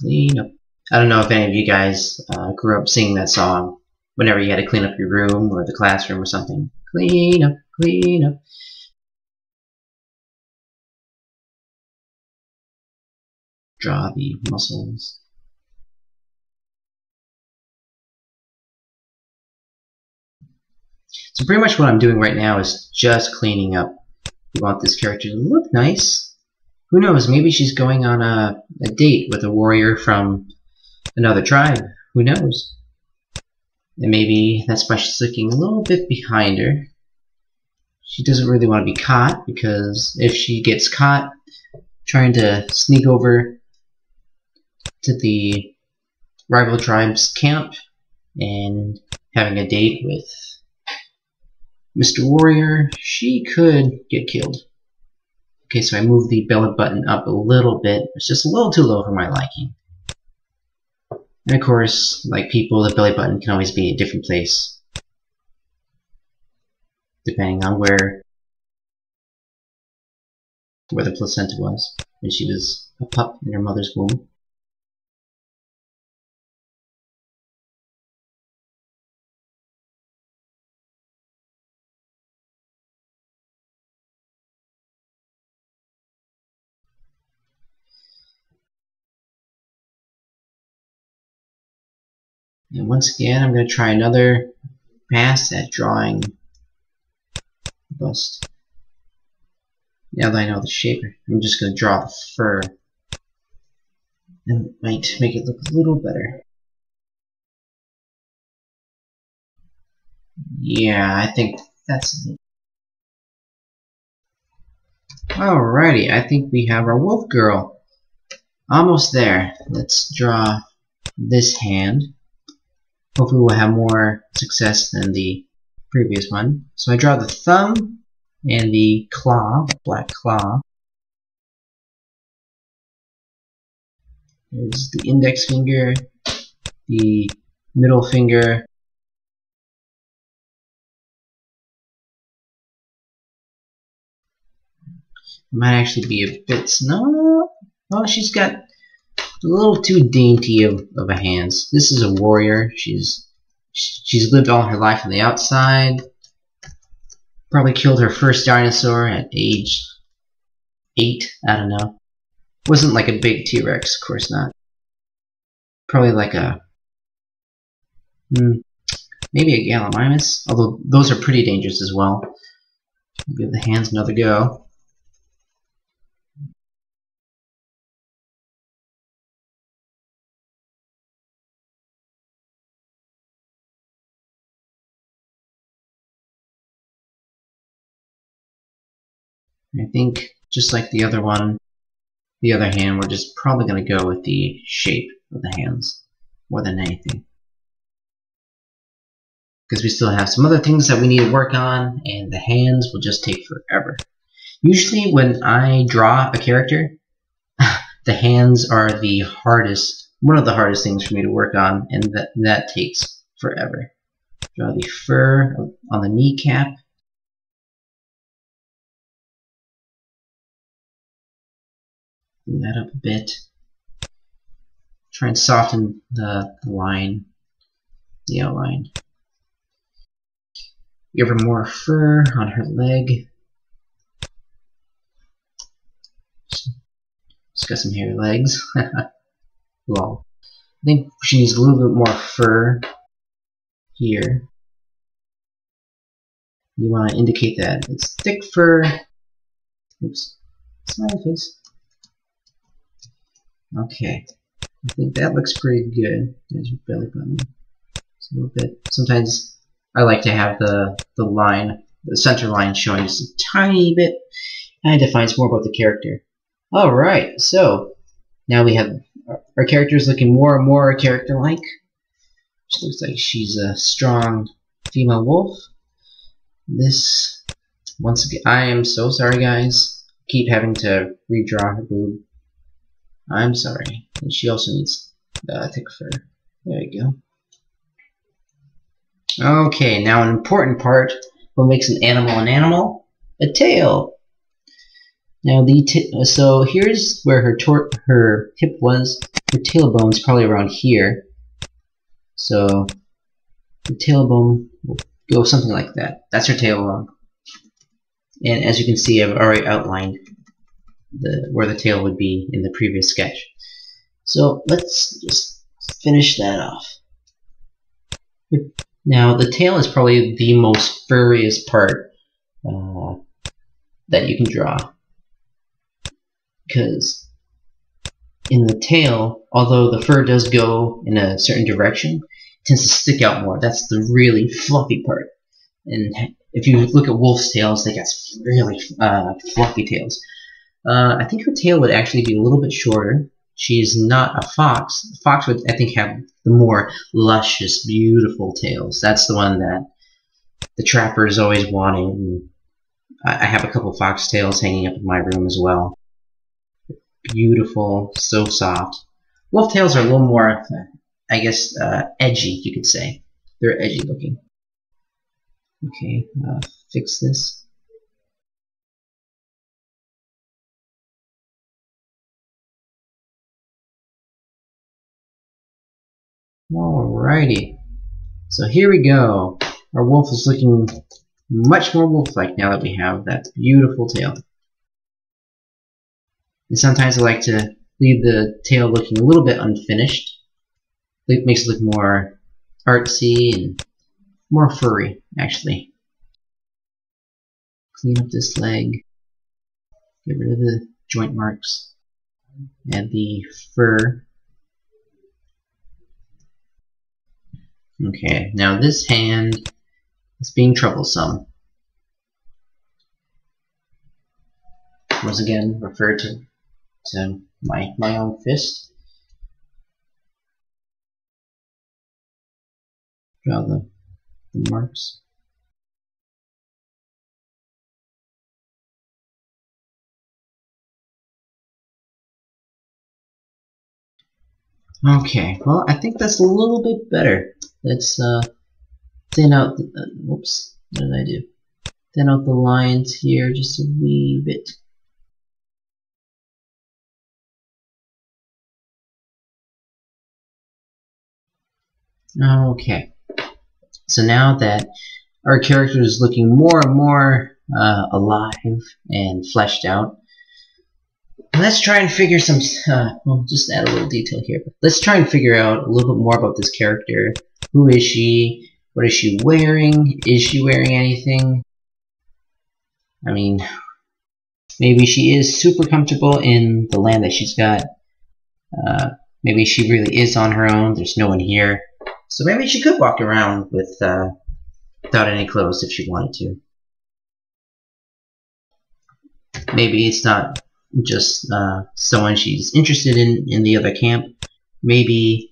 Clean up. I don't know if any of you guys grew up singing that song whenever you had to clean up your room or the classroom or something. Clean up, clean up. Draw the muscles. So pretty much what I'm doing right now is just cleaning up. You want this character to look nice. Who knows, maybe she's going on a date with a warrior from another tribe. Who knows? And maybe that's why she's looking a little bit behind her. She doesn't really want to be caught, because if she gets caught trying to sneak over to the rival tribe's camp and having a date with Mr. Warrior, she could get killed. Okay, so I moved the belly button up a little bit. It's just a little too low for my liking. And of course, like people, the belly button can always be a different place, depending on where the placenta was when she was a pup in her mother's womb. And once again, I'm going to try another pass at drawing the bust. Now that I know the shape, I'm just going to draw the fur. And it might make it look a little better. Yeah, I think that's it. Alrighty, I think we have our wolf girl. Almost there. Let's draw this hand. Hopefully we'll have more success than the previous one. So I draw the thumb and the claw, black claw. There's the index finger, the middle finger, it might actually be a bit, no, well, she's got a little too dainty of a hands. This is a warrior. She's lived all her life on the outside. Probably killed her first dinosaur at age 8. I don't know. Wasn't like a big T-Rex, of course not. Probably like a maybe a Gallimimus. Although those are pretty dangerous as well. I'll give the hands another go. I think, just like the other one, the other hand, we're just probably going to go with the shape of the hands more than anything. Because we still have some other things that we need to work on, and the hands will just take forever. Usually when I draw a character, the hands are the hardest, one of the hardest things for me to work on, and that takes forever. Draw the fur on the kneecap. Clean that up a bit. Try and soften the line, the outline. Give her more fur on her leg. She's got some hairy legs. Lol. I think she needs a little bit more fur here. You want to indicate that it's thick fur. Oops. Smiley face. Okay. I think that looks pretty good. There's your belly button. It's a little bit. Sometimes I like to have the line, the center line showing just a tiny bit. And it defines more about the character. Alright, so now we have our characters looking more and more character-like. She looks like she's a strong female wolf. This, once again, I am so sorry guys. Keep having to redraw her boob. I'm sorry. And she also needs thick fur. There you go. Okay, now an important part. What makes an animal an animal? A tail. Now so here's where her hip was. her tailbone's probably around here. So the tailbone will go something like that. That's her tailbone. And as you can see, I've already outlined where the tail would be in the previous sketch. So let's just finish that off. Now the tail is probably the most furriest part that you can draw, because in the tail, although the fur does go in a certain direction, it tends to stick out more. That's the really fluffy part. And if you look at wolf's tails, they got really fluffy tails. I think her tail would actually be a little bit shorter. She's not a fox. The fox would, I think, have the more luscious, beautiful tails. That's the one that the trappers always wanted. I have a couple fox tails hanging up in my room as well. Beautiful, so soft. Wolf tails are a little more, I guess, edgy, you could say. They're edgy looking. Okay, fix this. Alrighty. So here we go. Our wolf is looking much more wolf-like now that we have that beautiful tail. And sometimes I like to leave the tail looking a little bit unfinished. It makes it look more artsy and more furry, actually. Clean up this leg. Get rid of the joint marks. Add the fur. Okay, now this hand is being troublesome. Once again, refer to my own fist. Draw the marks. Okay, well, I think that's a little bit better. Let's thin out the, whoops, what did I do? Thin out the lines here just a wee bit. Okay, so now that our character is looking more and more alive and fleshed out, let's try and figure some, well, just add a little detail here. Let's try and figure out a little bit more about this character. Who is she? What is she wearing? Is she wearing anything? I mean, maybe she is super comfortable in the land that she's got. Maybe she really is on her own. There's no one here. So maybe she could walk around with without any clothes if she wanted to. Maybe it's not just someone she's interested in the other camp. Maybe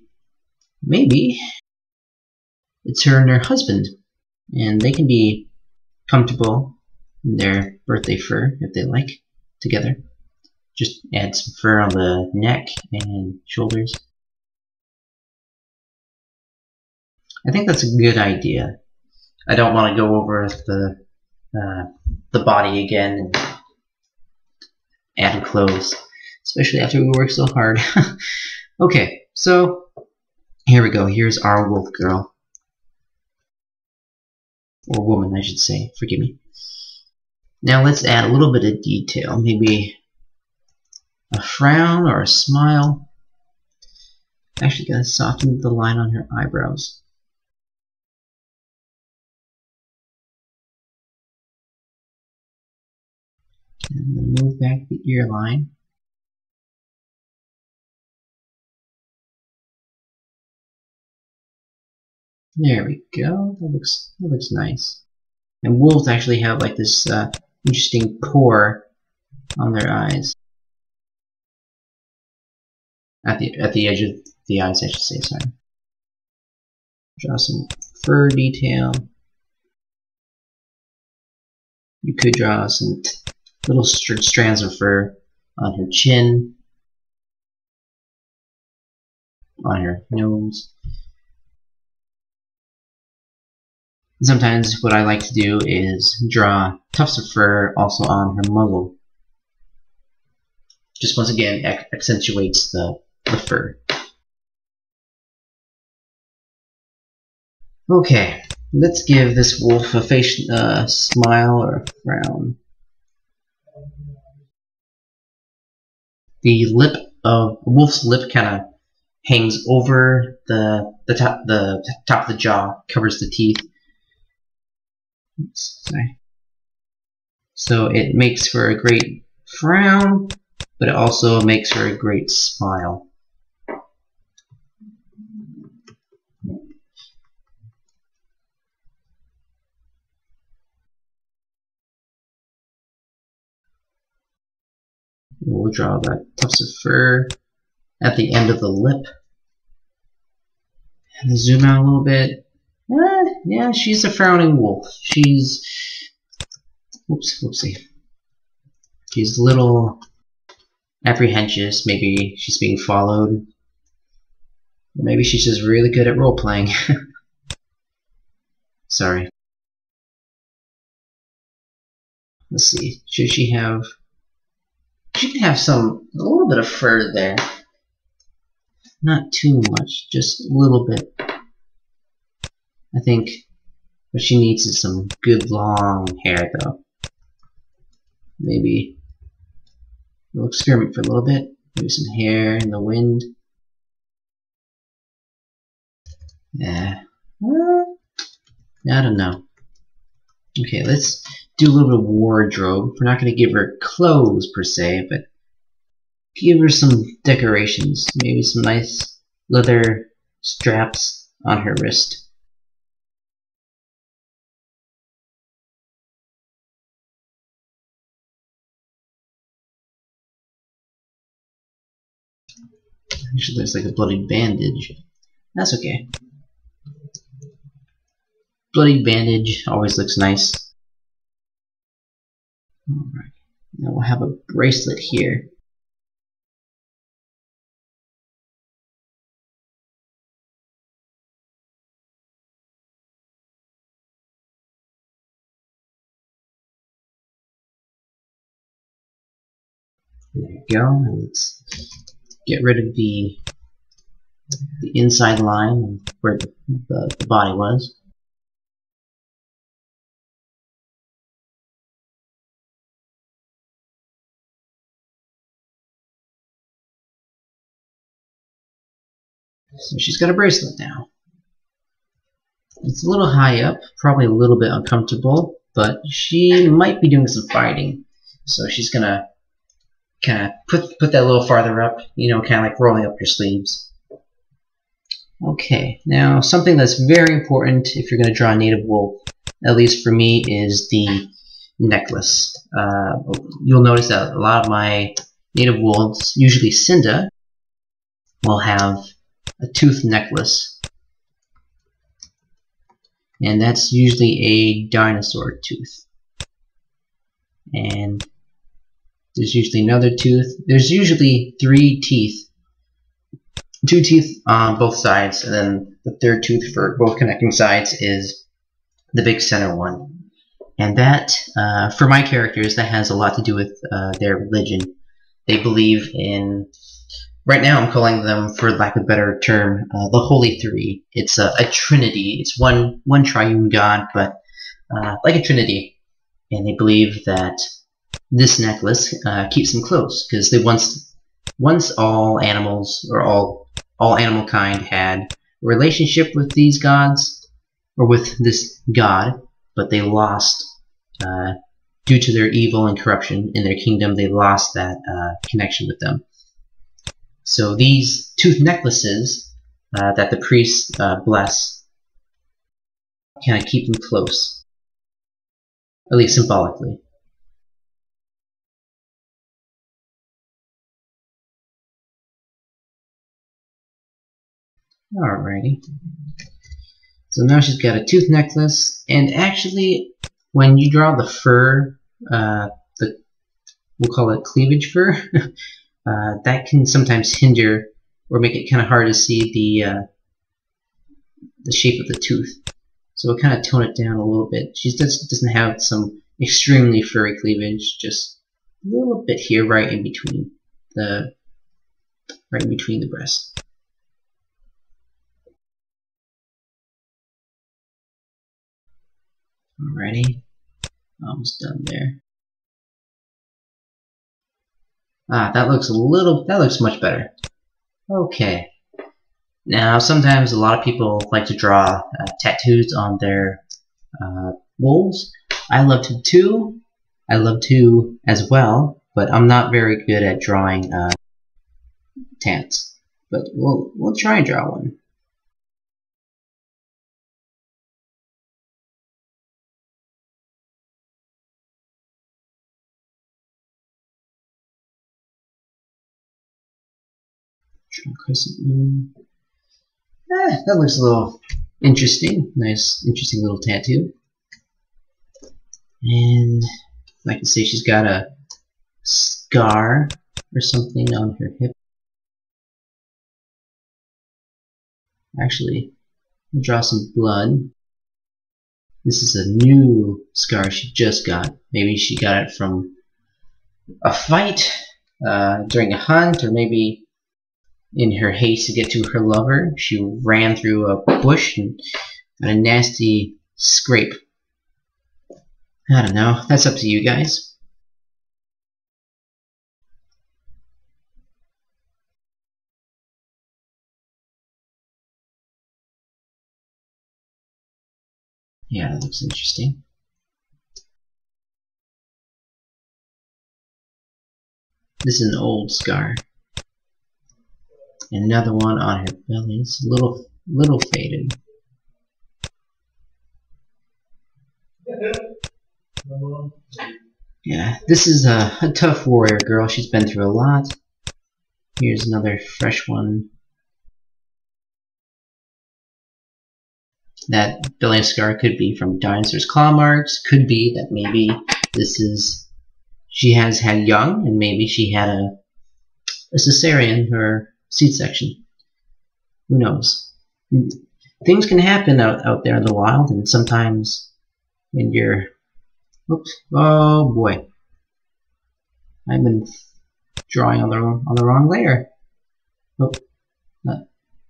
it's her and her husband, and they can be comfortable in their birthday fur if they like together. Just add some fur on the neck and shoulders. I think that's a good idea. I don't want to go over the body again and add clothes, especially after we work so hard. Okay, so here we go. Here's our wolf girl. Or woman, I should say. Forgive me. Now let's add a little bit of detail. Maybe a frown or a smile. Actually, gotta soften the line on her eyebrows. And then move back the ear line. There we go. That looks nice. And wolves actually have like this interesting pore on their eyes. At the edge of the eyes, I should say. Sorry. Draw some fur detail. You could draw some little strands of fur on her chin, on her nose. Sometimes what I like to do is draw tufts of fur also on her muzzle. Just once again accentuates the fur. Okay, let's give this wolf a face smile or a frown. The lip of a wolf's lip kind of hangs over the top of the jaw, covers the teeth. Oops, sorry. So it makes for a great frown, but it also makes for a great smile. We'll draw the tufts of fur at the end of the lip. And zoom out a little bit. Yeah, she's a frowning wolf. She's... Whoopsie. She's a little apprehensive. Maybe she's being followed. Or maybe she's just really good at role-playing. Sorry. Let's see. Should she have... She can have a little bit of fur there. Not too much, just a little bit. I think what she needs is some good long hair, though. Maybe we'll experiment for a little bit. Maybe some hair in the wind. Yeah. I don't know. Okay, let's do a little bit of wardrobe. We're not going to give her clothes per se, but give her some decorations. Maybe some nice leather straps on her wrist. Actually, looks like a bloody bandage. That's okay. Bloody bandage always looks nice. Alright, now we'll have a bracelet here. There you go. And let's get rid of the inside line where the body was. So she's got a bracelet now. It's a little high up, probably a little bit uncomfortable, but she might be doing some fighting. So she's gonna kind of put that a little farther up, you know, kind of like rolling up your sleeves. Okay, now something that's very important if you're going to draw a native wolf, at least for me, is the necklace. You'll notice that a lot of my native wolves, usually Cinda, will have a tooth necklace. And that's usually a dinosaur tooth. And there's usually another tooth. There's usually 3 teeth. 2 teeth on both sides, and then the 3rd tooth for both connecting sides is the big center one. And that, for my characters, that has a lot to do with their religion. They believe in, right now I'm calling them, for lack of a better term, the Holy Three. It's a trinity. It's one triune God, but like a trinity. And they believe that this necklace keeps them close, because they once all animals, or all animal kind, had a relationship with these gods, or with this god, but they lost, due to their evil and corruption in their kingdom, they lost that connection with them. So these tooth necklaces that the priests bless kind of keep them close, at least symbolically. Alrighty. So now she's got a tooth necklace, and actually, when you draw the fur, we'll call it cleavage fur, that can sometimes hinder or make it kind of hard to see the shape of the tooth. So we'll kind of tone it down a little bit. She doesn't have some extremely furry cleavage, just a little bit here, right in between the breasts. Alrighty, almost done there. Ah, that looks much better. Okay. Now, sometimes a lot of people like to draw tattoos on their wolves. I love to too. I love to as well, but I'm not very good at drawing tats. But we'll try and draw one. Draw crescent moon. That looks a little interesting. Nice, interesting little tattoo. And I can see she's got a scar or something on her hip. Actually, we'll draw some blood. This is a new scar she just got. Maybe she got it from a fight during a hunt, or maybe in her haste to get to her lover, she ran through a bush and got a nasty scrape. I don't know. That's up to you guys. Yeah, that looks interesting. This is an old scar. And another one on her belly. It's a little faded. Yeah, this is a tough warrior girl. She's been through a lot. Here's another fresh one. That belly scar could be from dinosaur's claw marks. Could be that maybe she has had young, and maybe she had a cesarean or C-section. Who knows? Things can happen out there in the wild, and sometimes when you're... Oops. Oh boy. I've been drawing on the wrong layer. Nope.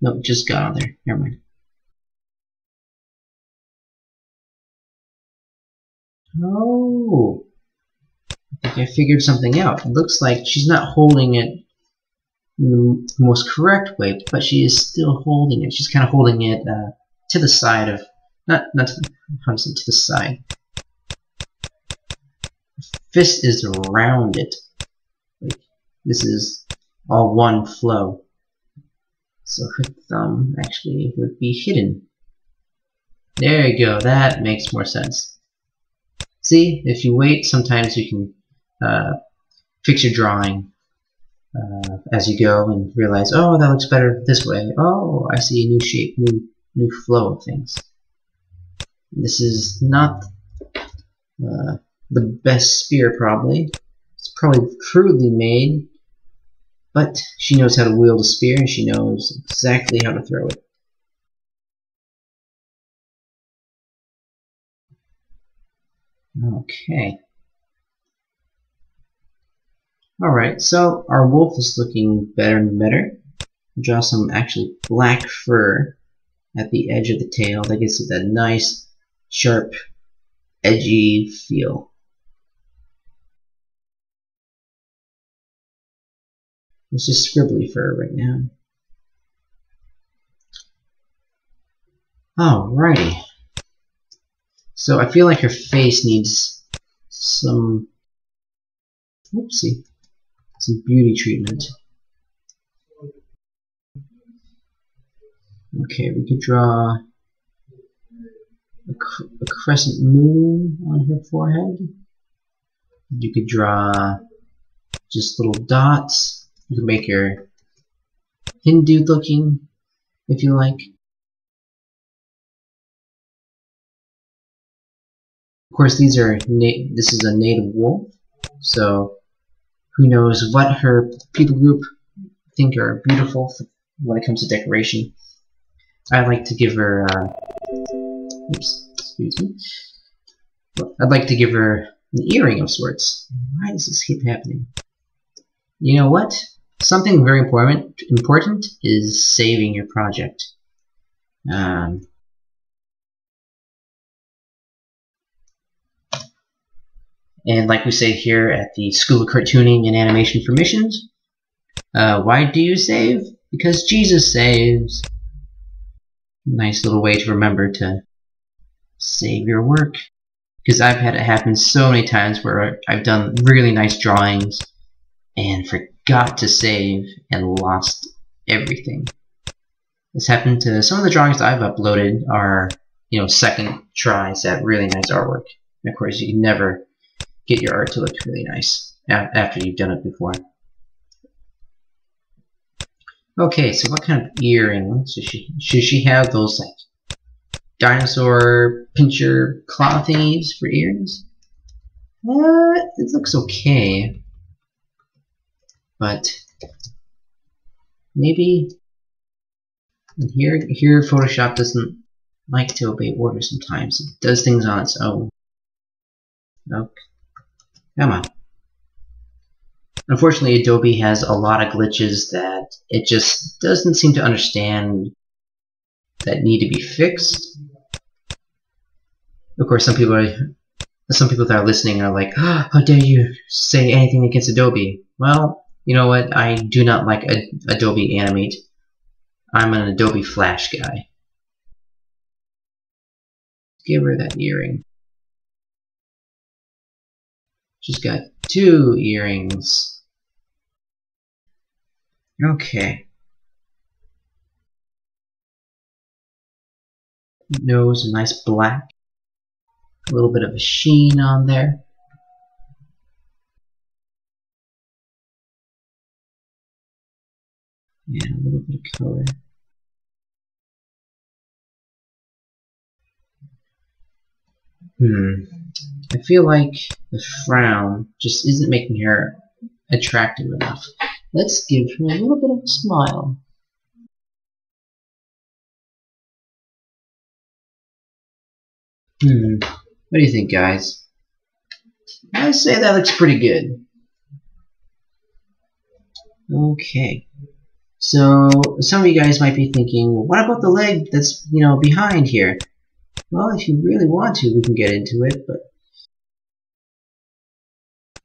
Nope, just got on there. Never mind. Oh, I think I figured something out. It looks like she's not holding it in the most correct way, but she is still holding it. She's kind of holding it to the side of, not to, how to say, to the side. Fist is around it. Like, this is all one flow. So her thumb actually would be hidden. There you go. That makes more sense. See, if you wait, sometimes you can fix your drawing as you go and realize, oh, that looks better this way. Oh, I see a new shape, new flow of things. This is not the best spear, probably. It's probably crudely made, but she knows how to wield a spear and she knows exactly how to throw it. Okay. Alright, so our wolf is looking better and better. We'll draw some actually black fur at the edge of the tail. That gives it that nice, sharp, edgy feel. It's just scribbly fur right now. Alrighty. So I feel like her face needs some, oopsie, some beauty treatment. Okay, we could draw a crescent moon on her forehead. You could draw just little dots. You can make her Hindu looking, if you like. Of course, this is a native wolf, so who knows what her people group think are beautiful when it comes to decoration. I'd like to give her, oops, excuse me. I'd like to give her an earring of sorts. Why does this keep happening? You know what? Something very important is saving your project. And like we say here at the School of Cartooning and Animation for Missions, why do you save? Because Jesus saves. Nice little way to remember to save your work. Because I've had it happen so many times where I've done really nice drawings and forgot to save and lost everything. This happened to some of the drawings I've uploaded are, second tries at really nice artwork. And of course, you can never get your art to look really nice after you've done it before. Okay, so what kind of earrings should she have? Those like dinosaur pincher claw thingies for earrings? It looks okay, but maybe here Photoshop doesn't like to obey orders sometimes. It does things on its own. Okay, come on. Unfortunately, Adobe has a lot of glitches that it just doesn't seem to understand that need to be fixed. Of course, some people that are listening are like, oh, how dare you say anything against Adobe? Well, you know what? I do not like Adobe Animate. I'm an Adobe Flash guy. Give her that earring. She's got 2 earrings. Okay. Nose, a nice black. A little bit of a sheen on there. And a little bit of color. I feel like the frown just isn't making her attractive enough. Let's give her a little bit of a smile. What do you think, guys? I say that looks pretty good. Okay. So some of you guys might be thinking, well, what about the leg that's, behind here? Well, if you really want to, we can get into it, but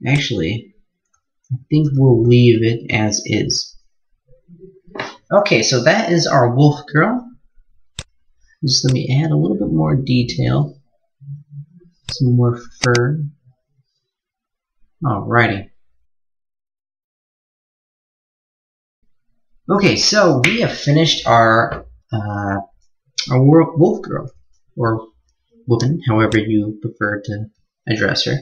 actually, I think we'll leave it as is. Okay, so that is our wolf girl. Just let me add a little bit more detail. Some more fur. Alrighty. Okay, so we have finished our wolf girl, or woman, however you prefer to address her.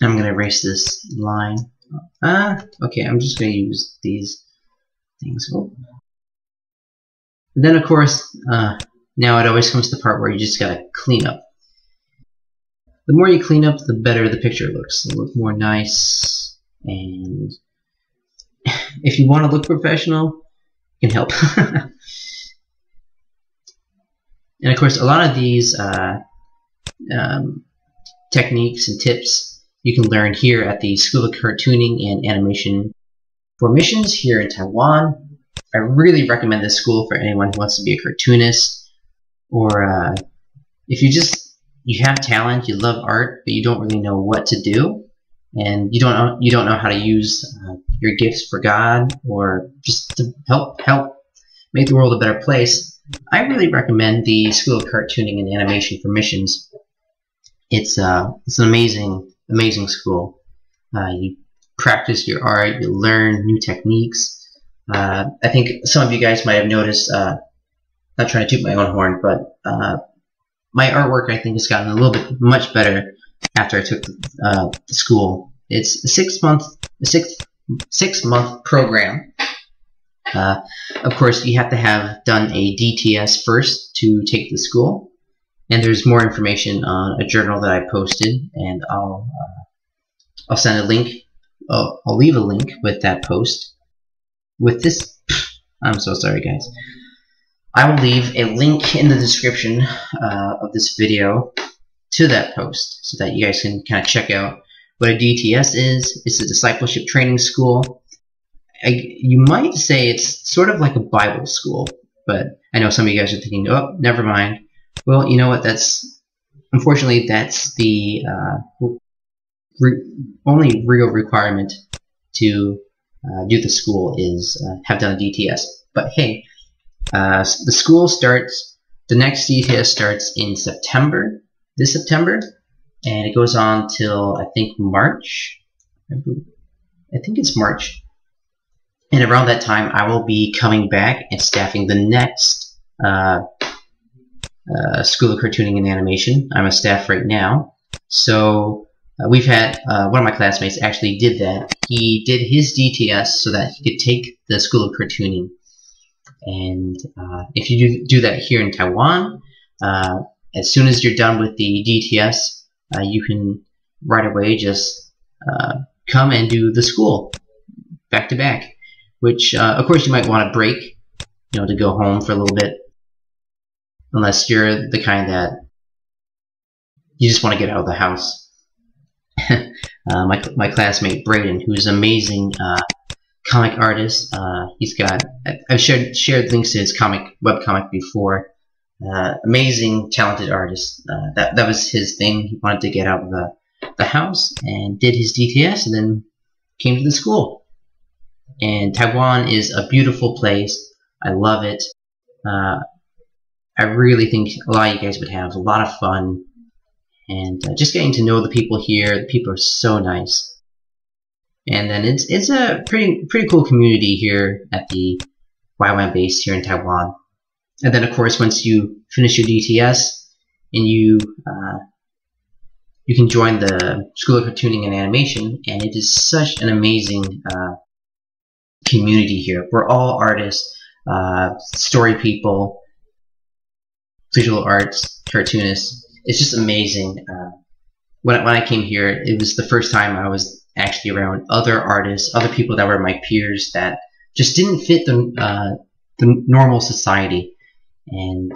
I'm going to erase this line. Okay, I'm just going to use these things. Then, of course, now it always comes to the part where you just got to clean up. The more you clean up, the better the picture looks. It'll look more nice, and if you want to look professional, it can help. And of course, a lot of these techniques and tips you can learn here at the School of Cartooning and Animation for Missions here in Taiwan. I really recommend this school for anyone who wants to be a cartoonist, or if you have talent, you love art, but you don't really know what to do, and you don't know how to use your gifts for God, or just to help make the world a better place. I really recommend the School of Cartooning and Animation for Missions. It's an amazing school. You practice your art, you learn new techniques. I think some of you guys might have noticed, not trying to toot my own horn, but my artwork, I think, has gotten a little bit much better after I took the school. It's a six-month program. Of course, you have to have done a DTS first to take the school. And there's more information on a journal that I posted, and I'll send a link. I'll leave a link with that post. With this, I'm so sorry, guys. I will leave a link in the description of this video to that post, so that you guys can kind of check out what a DTS is. It's a discipleship training school. You might say it's sort of like a Bible school, but I know some of you guys are thinking, oh, never mind. Well, you know what? Unfortunately, that's the only real requirement to do the school is have done a DTS. But hey, the next DTS starts in September, this September, and it goes on till I think March. I think it's March. And around that time, I will be coming back and staffing the next School of Cartooning and Animation. I'm a staff right now. So we've had one of my classmates actually did that. He did his DTS so that he could take the School of Cartooning. And if you do that here in Taiwan, as soon as you're done with the DTS, you can right away just come and do the school back to back. Which, of course, you might want to break, to go home for a little bit. Unless you're the kind that you just want to get out of the house. My classmate Braden, who's an amazing comic artist, I've shared links to his webcomic before. Amazing, talented artist. That was his thing. He wanted to get out of the house and did his DTS, and then came to the school. And Taiwan is a beautiful place. I love it. I really think a lot of you guys would have a lot of fun. And just getting to know the people here. The people are so nice. And then it's a pretty cool community here at the YWAM base here in Taiwan. And then, of course, once you finish your DTS and you can join the School of Cartooning and Animation, and it is such an amazing community here. We're all artists, story people, visual arts, cartoonists. It's just amazing. When I came here, it was the first time I was actually around other artists, other people that were my peers that just didn't fit the normal society. And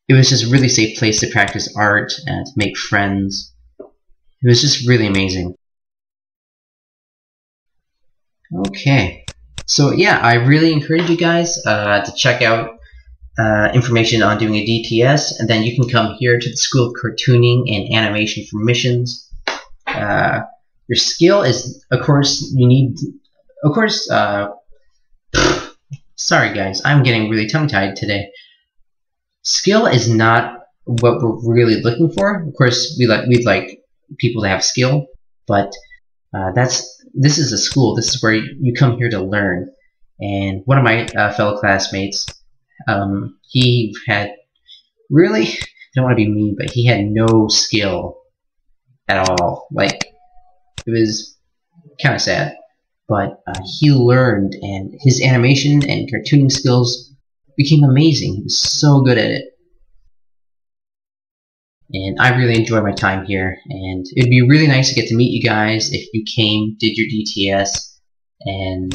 it was just a really safe place to practice art and to make friends. It was just really amazing. Okay, so yeah, I really encourage you guys to check out information on doing a DTS, and then you can come here to the School of Cartooning and Animation for missions. Your skill is, of course, sorry guys, I'm getting really tongue-tied today. Skill is not what we're really looking for. Of course, we'd like people to have skill, but this is a school. This is where you come here to learn. And one of my fellow classmates, he had really, I don't want to be mean, but he had no skill at all. Like, it was kind of sad. But he learned, and his animation and cartooning skills became amazing. He was so good at it. And I really enjoyed my time here, and it'd be really nice to get to meet you guys if you came, did your DTS, and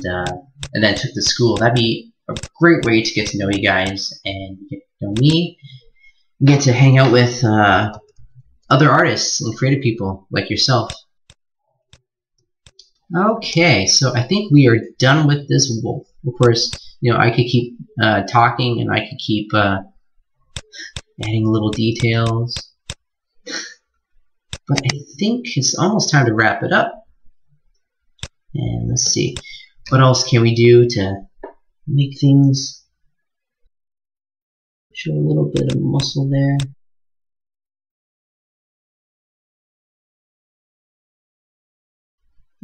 then took the school. That'd be a great way to get to know you guys and get to know me, and get to hang out with other artists and creative people like yourself. Okay, so I think we are done with this wolf. Of course, I could keep talking, and I could keep adding little details. But I think it's almost time to wrap it up. And let's see, what else can we do to make things show a little bit of muscle there?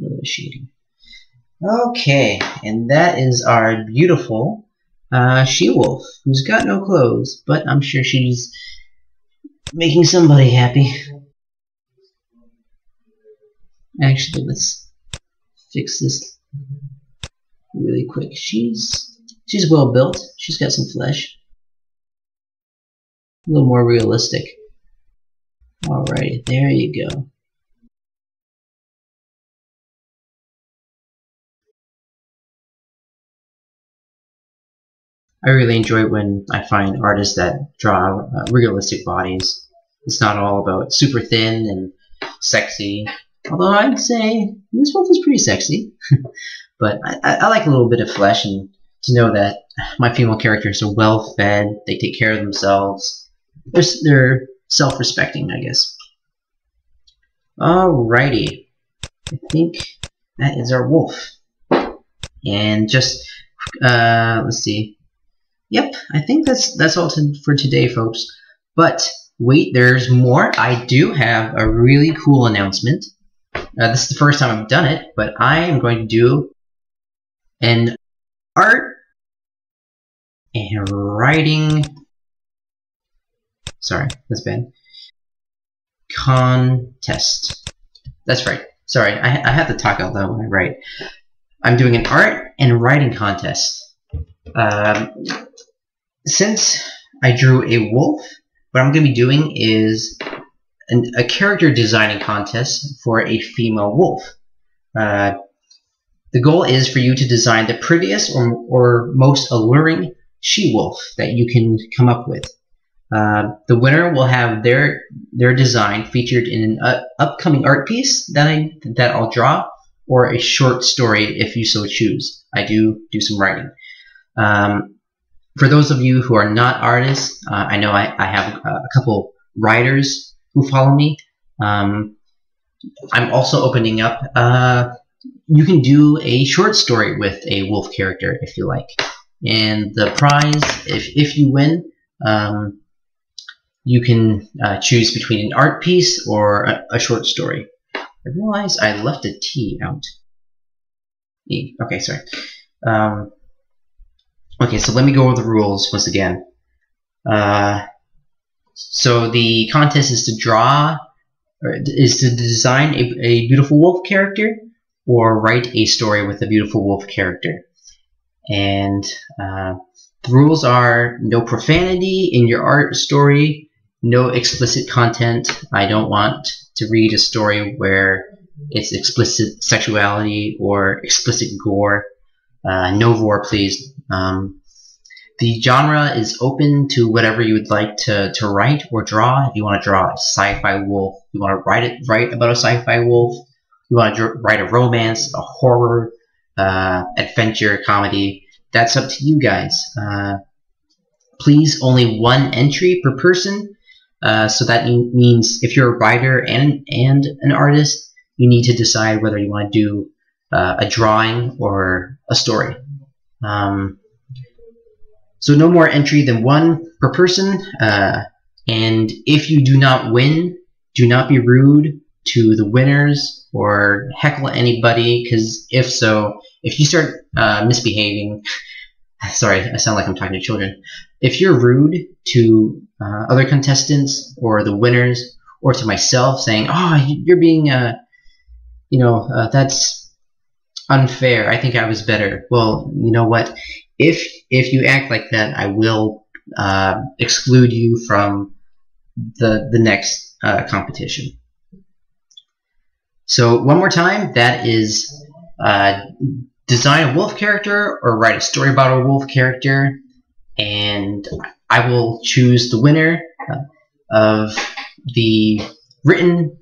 A little bit of shading. Okay, and that is our beautiful she-wolf, who's got no clothes, but I'm sure she's making somebody happy. Actually, let's fix this really quick. She's well built. She's got some flesh. A little more realistic. Alright, there you go. I really enjoy when I find artists that draw realistic bodies. It's not all about super thin and sexy. Although I'd say this wolf is pretty sexy. But I like a little bit of flesh and to know that my female characters are well fed, they take care of themselves, they're self-respecting, I guess. Alrighty, I think that is our wolf. And just, let's see. Yep, I think that's all for today, folks. But wait, there's more. I do have a really cool announcement. This is the first time I've done it, but I am going to do an art and writing, sorry, that's bad, contest. That's right. Sorry, I have to talk out loud when I write. I'm doing an art and writing contest. Since I drew a wolf, what I'm going to be doing is a character designing contest for a female wolf. The goal is for you to design the prettiest or most alluring she-wolf that you can come up with. The winner will have their design featured in an upcoming art piece that I'll draw, or a short story if you so choose. I do some writing. For those of you who are not artists, I know I have a couple writers who follow me. I'm also opening up. You can do a short story with a wolf character if you like. And the prize, if you win, you can choose between an art piece or a short story. I realize I left a T out. E. Okay, sorry. Okay, so let me go over the rules once again. So the contest is to draw, or is to design a beautiful wolf character, or write a story with a beautiful wolf character. And the rules are no profanity in your art story, no explicit content. I don't want to read a story where it's explicit sexuality or explicit gore. No gore, please. The genre is open to whatever you would like to write or draw. If you want to draw a sci-fi wolf, you want to write about a sci-fi wolf, you want to write a romance, a horror, adventure, comedy, that's up to you guys. Please, only one entry per person. So that means if you're a writer and an artist, you need to decide whether you want to do a drawing or a story. So no more entry than one per person. And if you do not win, do not be rude to the winners or heckle anybody, because if you start misbehaving, sorry, I sound like I'm talking to children. If you're rude to other contestants or the winners, or to myself, saying, "Oh, you're being, that's unfair. I think I was better." Well, you know what? If you act like that, I will exclude you from the next competition. So one more time, that is design a wolf character or write a story about a wolf character, and I will choose the winner of the written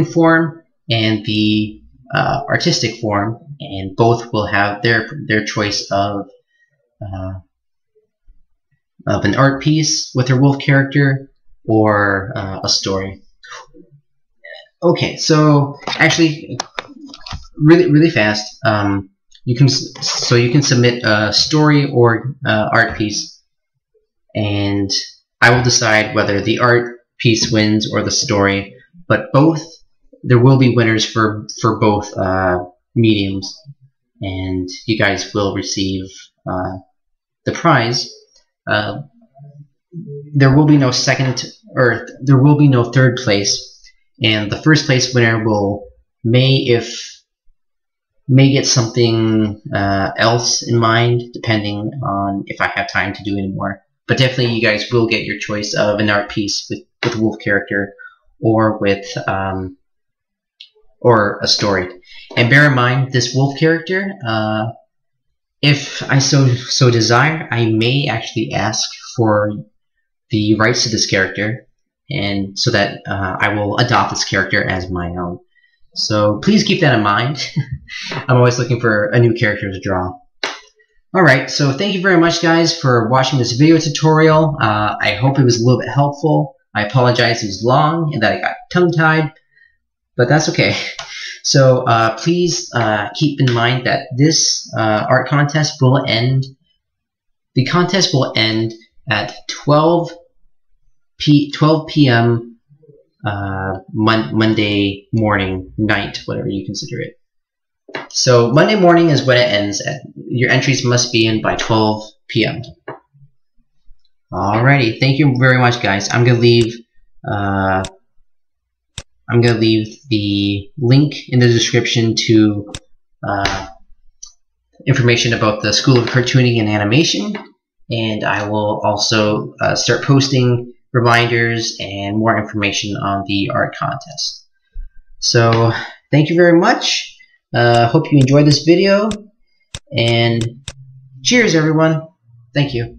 form and the artistic form, and both will have their choice of an art piece with their wolf character or a story. Okay, so actually, really fast. You can submit a story or art piece, and I will decide whether the art piece wins or the story. But there will be winners for both mediums, and you guys will receive the prize. There will be no there will be no third place, and the first place winner may get something else in mind, depending on if I have time to do any more. But definitely, you guys will get your choice of an art piece with a wolf character, or with or a story. And bear in mind, this wolf character, if I so desire, I may actually ask for the rights to this character, and so that I will adopt this character as my own. So please keep that in mind. I'm always looking for a new character to draw. Alright, so thank you very much guys for watching this video tutorial. I hope it was a little bit helpful. I apologize it was long and that I got tongue-tied, but that's okay. So please keep in mind that this art contest will end. The contest will end at 12 p.m. Monday morning, night, whatever you consider it. So Monday morning is when it ends. Your entries must be in by 12 p.m. Alrighty, thank you very much, guys. I'm gonna leave the link in the description to information about the School of Cartooning and Animation, and I will also start posting reminders and more information on the art contest. So thank you very much. Hope you enjoyed this video, and cheers everyone. Thank you.